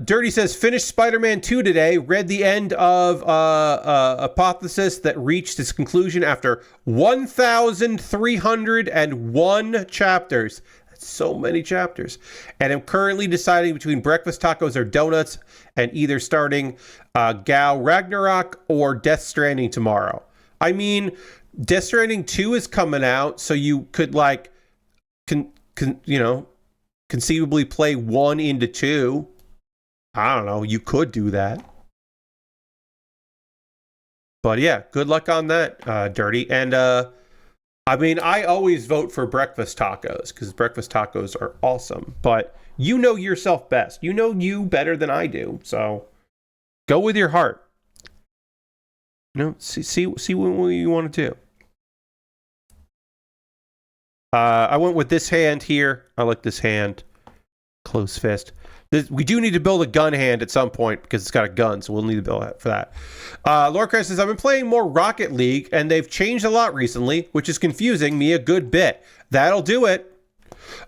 Dirty says, finished Spider-Man 2 today. Read the end of Hypothesis that reached its conclusion after 1,301 chapters. That's so many chapters. And I'm currently deciding between breakfast tacos or donuts and either starting Gal Ragnarok or Death Stranding tomorrow. I mean, Death Stranding 2 is coming out, so you could like, conceivably play 1 into 2. I don't know. You could do that. But yeah, good luck on that, Dirty. And I mean, I always vote for breakfast tacos because breakfast tacos are awesome. But you know yourself best. You know you better than I do. So go with your heart. See what you want to do. I went with this hand here. I like this hand. Close fist. We do need to build a gun hand at some point because it's got a gun, so we'll need to build it for that. Lordcrest says, I've been playing more Rocket League, and they've changed a lot recently, which is confusing me a good bit. That'll do it.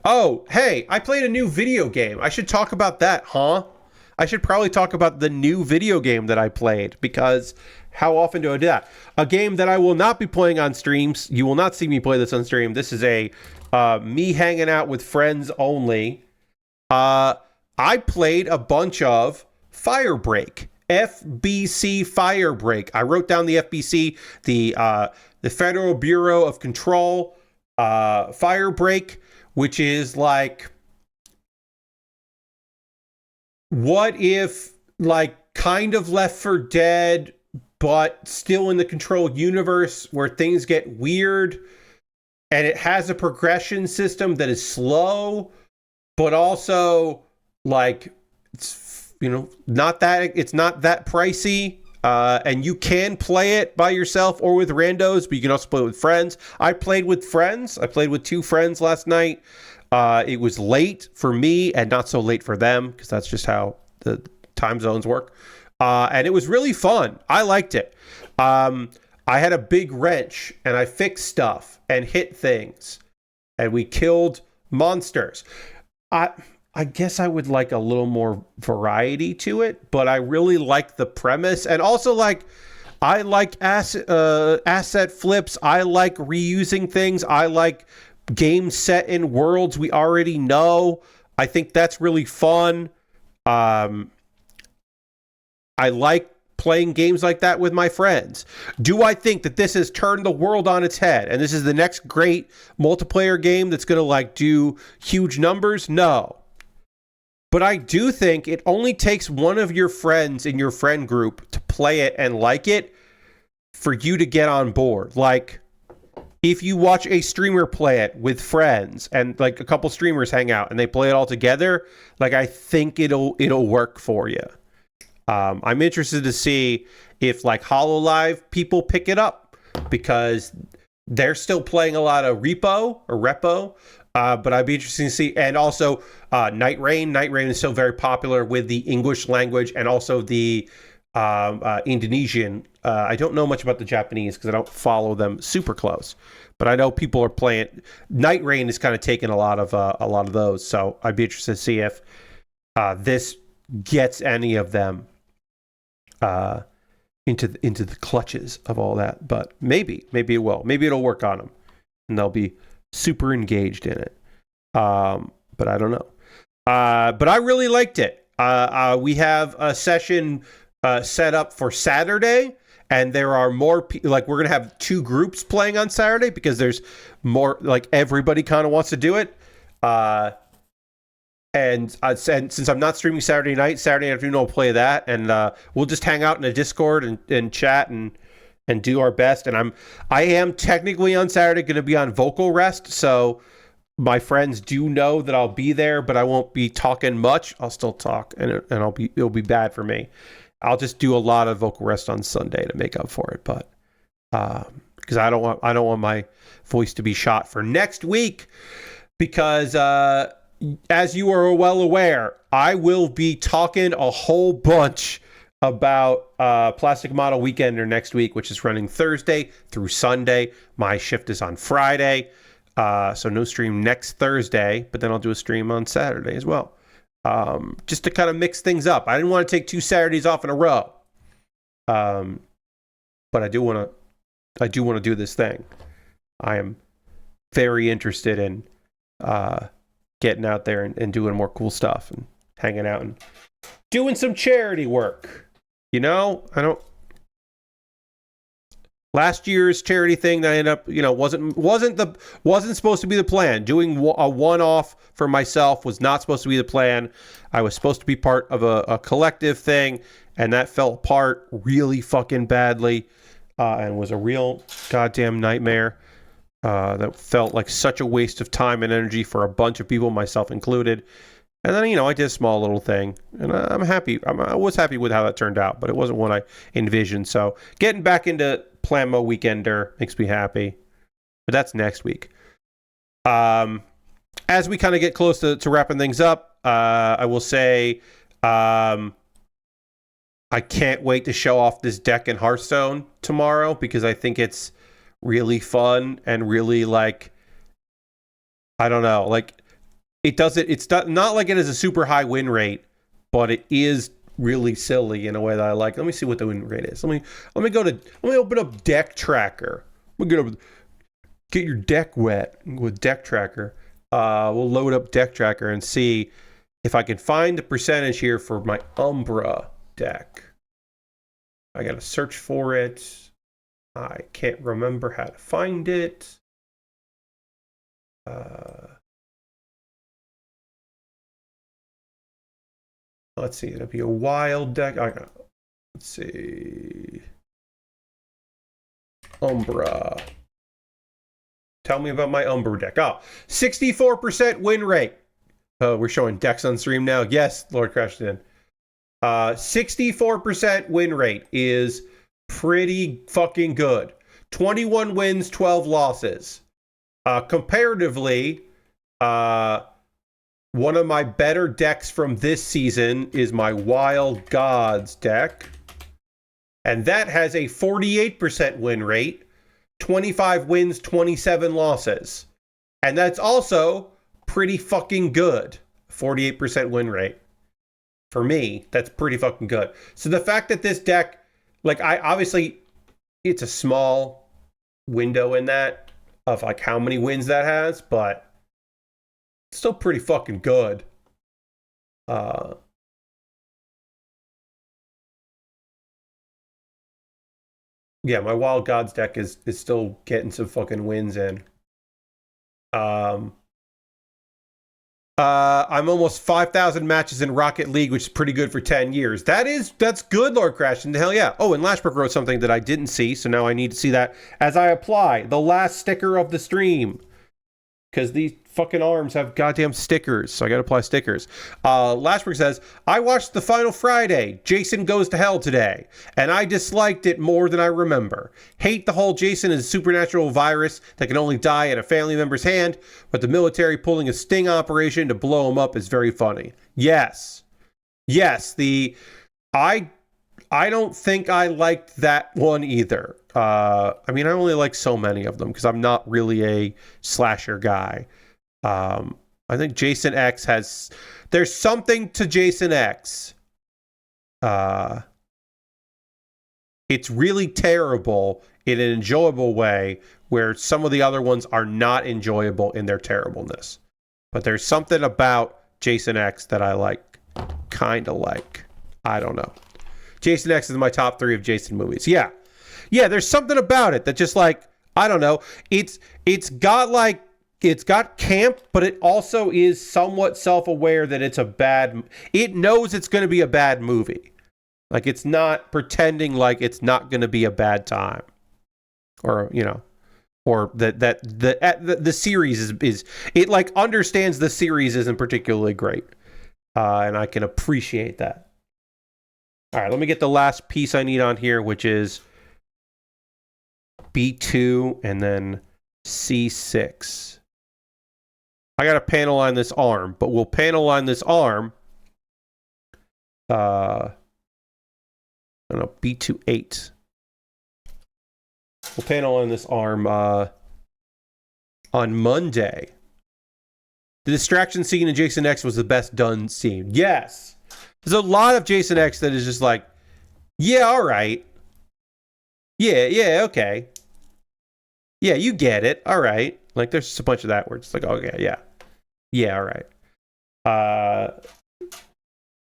Oh, hey, I played a new video game. I should talk about that, huh? I should probably talk about the new video game that I played, because how often do I do that? A game that I will not be playing on streams. You will not see me play this on stream. This is a me hanging out with friends only. I played a bunch of Firebreak. FBC Firebreak. I wrote down the FBC, the Federal Bureau of Control Firebreak, which is like, what if, like, kind of Left 4 Dead, but still in the controlled universe where things get weird, and it has a progression system that is slow, but also, like, it's, you know, it's not that pricey, and you can play it by yourself or with randos, but you can also play it with friends. I played with friends. I played with 2 friends last night. It was late for me and not so late for them, because that's just how the time zones work. And it was really fun. I liked it. I had a big wrench, and I fixed stuff and hit things, and we killed monsters. I guess I would like a little more variety to it, but I really like the premise. And also, like, I like asset flips. I like reusing things. I like games set in worlds we already know. I think that's really fun. I like playing games like that with my friends. Do I think that this has turned the world on its head and this is the next great multiplayer game that's going to, like, do huge numbers? No. But I do think it only takes one of your friends in your friend group to play it and like it for you to get on board. Like, if you watch a streamer play it with friends and, like, a couple streamers hang out and they play it all together, like, I think it'll work for you. I'm interested to see if, like, HoloLive people pick it up, because they're still playing a lot of repo. But I'd be interested to see. And also Night Rain. Night Rain is still very popular with the English language and also the Indonesian. I don't know much about the Japanese because I don't follow them super close. But I know people are playing. Night Rain is kind of taking a lot of those. So I'd be interested to see if this gets any of them into the clutches of all that. But maybe it will. Maybe it'll work on them, and they'll be super engaged in it. But I don't know. But I really liked it. We have a session set up for Saturday, and there are more like, we're gonna have 2 groups playing on Saturday because there's more, like, everybody kind of wants to do it. And since I'm not streaming Saturday afternoon, I'll play that, and we'll just hang out in a Discord and chat and do our best. And I am technically on Saturday going to be on vocal rest, so my friends do know that I'll be there, but I won't be talking much. I'll still talk, and it'll be bad for me. I'll just do a lot of vocal rest on Sunday to make up for it, but because I don't want my voice to be shot for next week, because as you are well aware, I will be talking a whole bunch about Plastic Model Weekender next week, which is running Thursday through Sunday. My shift is on Friday, so no stream next Thursday, but then I'll do a stream on Saturday as well, just to kind of mix things up. I didn't want to take 2 Saturdays off in a row, but I do want to do this thing. I am very interested in getting out there and doing more cool stuff and hanging out and doing some charity work. You know, last year's charity thing that I ended up, you know, wasn't supposed to be the plan. Doing a one-off for myself was not supposed to be the plan. I was supposed to be part of a collective thing, and that fell apart really fucking badly, and was a real goddamn nightmare. That felt like such a waste of time and energy for a bunch of people, myself included. And then, you know, I did a small little thing, and I'm happy. I was happy with how that turned out, but it wasn't what I envisioned. So getting back into Planmo Weekender makes me happy. But that's next week. as we kind of get close to wrapping things up, I will say I can't wait to show off this deck in Hearthstone tomorrow because I think it's really fun and really like, I don't know, like it's not like it is a super high win rate, but it is really silly in a way that I like. Let me see what the win rate is. Let me open up Deck Tracker. Get your deck wet with Deck Tracker. We'll load up Deck Tracker and see if I can find the percentage here for my Umbra deck. I gotta search for it. I can't remember how to find it. Let's see, it'll be a wild deck. Let's see. Umbra. Tell me about my Umbra deck. Oh, 64% win rate. Oh, we're showing decks on stream now. Yes, Lord crashed in. 64% win rate is pretty fucking good. 21 wins, 12 losses. Comparatively, one of my better decks from this season is my Wild Gods deck. And that has a 48% win rate, 25 wins, 27 losses. And that's also pretty fucking good. 48% win rate. For me, that's pretty fucking good. So the fact that this deck, like, obviously, it's a small window in that of like how many wins that has, but it's still pretty fucking good. Yeah, my Wild Gods deck is still getting some fucking wins in. I'm almost 5,000 matches in Rocket League, which is pretty good for 10 years. That's good, Lord Crash, and hell yeah. Oh, and Lashbrook wrote something that I didn't see, so now I need to see that as I apply the last sticker of the stream. Because these fucking arms have goddamn stickers, so I gotta apply stickers. Lashbrook says, I watched The Final Friday, Jason Goes to Hell today, and I disliked it more than I remember. Hate the whole Jason is a supernatural virus that can only die at a family member's hand, but the military pulling a sting operation to blow him up is very funny. Yes. Yes, I don't think I liked that one either. I mean, I only like so many of them because I'm not really a slasher guy. I think Jason X there's something to Jason X. It's really terrible in an enjoyable way where some of the other ones are not enjoyable in their terribleness. But there's something about Jason X that I kind of like. I don't know. Jason X is my top 3 of Jason movies. Yeah, there's something about it that just like, I don't know. It's got camp, but it also is somewhat self-aware that it knows it's going to be a bad movie. Like, it's not pretending like it's not going to be a bad time. Or, you know, or that the series is it like understands the series isn't particularly great. And I can appreciate that. All right, let me get the last piece I need on here, which is B2 and then C6. I got to panel line this arm, but we'll panel line this arm. I don't know, B28. We'll panel line this arm on Monday. The distraction scene in Jason X was the best done scene. Yes. There's a lot of Jason X that is just like, yeah, all right. Yeah, okay. Yeah, you get it. All right. Like, there's just a bunch of that where it's like, okay, yeah. Yeah, all right.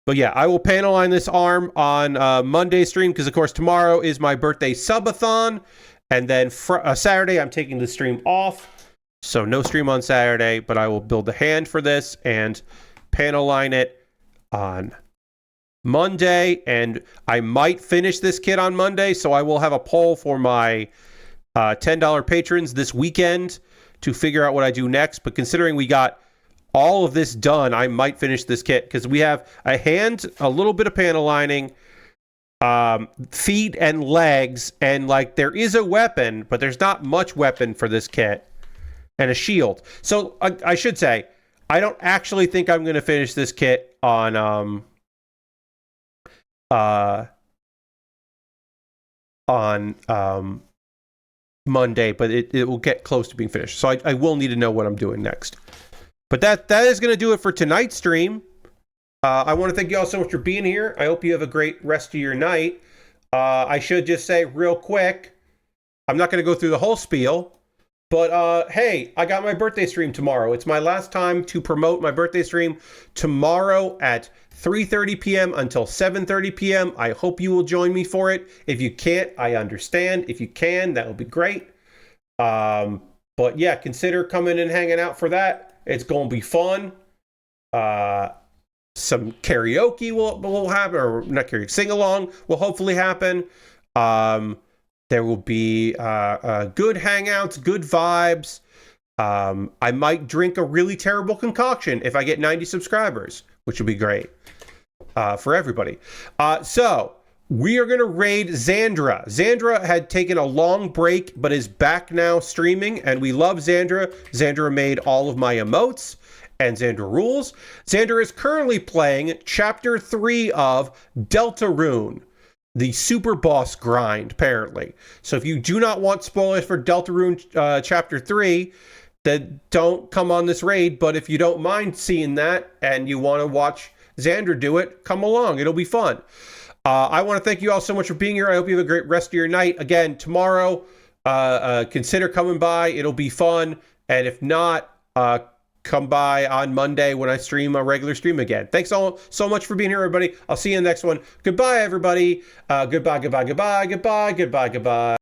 But yeah, I will panel line this arm on Monday stream because, of course, tomorrow is my birthday subathon. And then Saturday, I'm taking the stream off. So no stream on Saturday, but I will build a hand for this and panel line it on Monday. And I might finish this kit on Monday. So I will have a poll for my $10 patrons this weekend to figure out what I do next. But considering we got all of this done, I might finish this kit because we have a hand, a little bit of panel lining, feet and legs, and like there is a weapon, but there's not much weapon for this kit. and a shield. So I should say, I don't actually think I'm going to finish this kit on Monday, but it will get close to being finished. So I will need to know what I'm doing next. But that is going to do it for tonight's stream. I want to thank you all so much for being here. I hope you have a great rest of your night. I should just say real quick, I'm not going to go through the whole spiel, but hey, I got my birthday stream tomorrow. It's my last time to promote my birthday stream tomorrow at 3:30 p.m. until 7:30 p.m. I hope you will join me for it. If you can't, I understand. If you can, that would be great. But yeah, consider coming and hanging out for that. It's going to be fun. Some karaoke will happen, or not karaoke, sing-along will hopefully happen. There will be good hangouts, good vibes. I might drink a really terrible concoction if I get 90 subscribers, which would be great for everybody. So we are going to raid Xandra. Xandra had taken a long break, but is back now streaming, and we love Xandra. Xandra made all of my emotes, and Xandra rules. Xandra is currently playing Chapter 3 of Deltarune, the super boss grind, apparently. So if you do not want spoilers for Deltarune Chapter 3, then don't come on this raid. But if you don't mind seeing that and you want to watch Xandra do it, come along. It'll be fun. I want to thank you all so much for being here. I hope you have a great rest of your night. Again, tomorrow, consider coming by. It'll be fun. And if not, come by on Monday when I stream a regular stream again. Thanks all so much for being here, everybody. I'll see you in the next one. Goodbye, everybody. Goodbye, goodbye, goodbye, goodbye, goodbye, goodbye.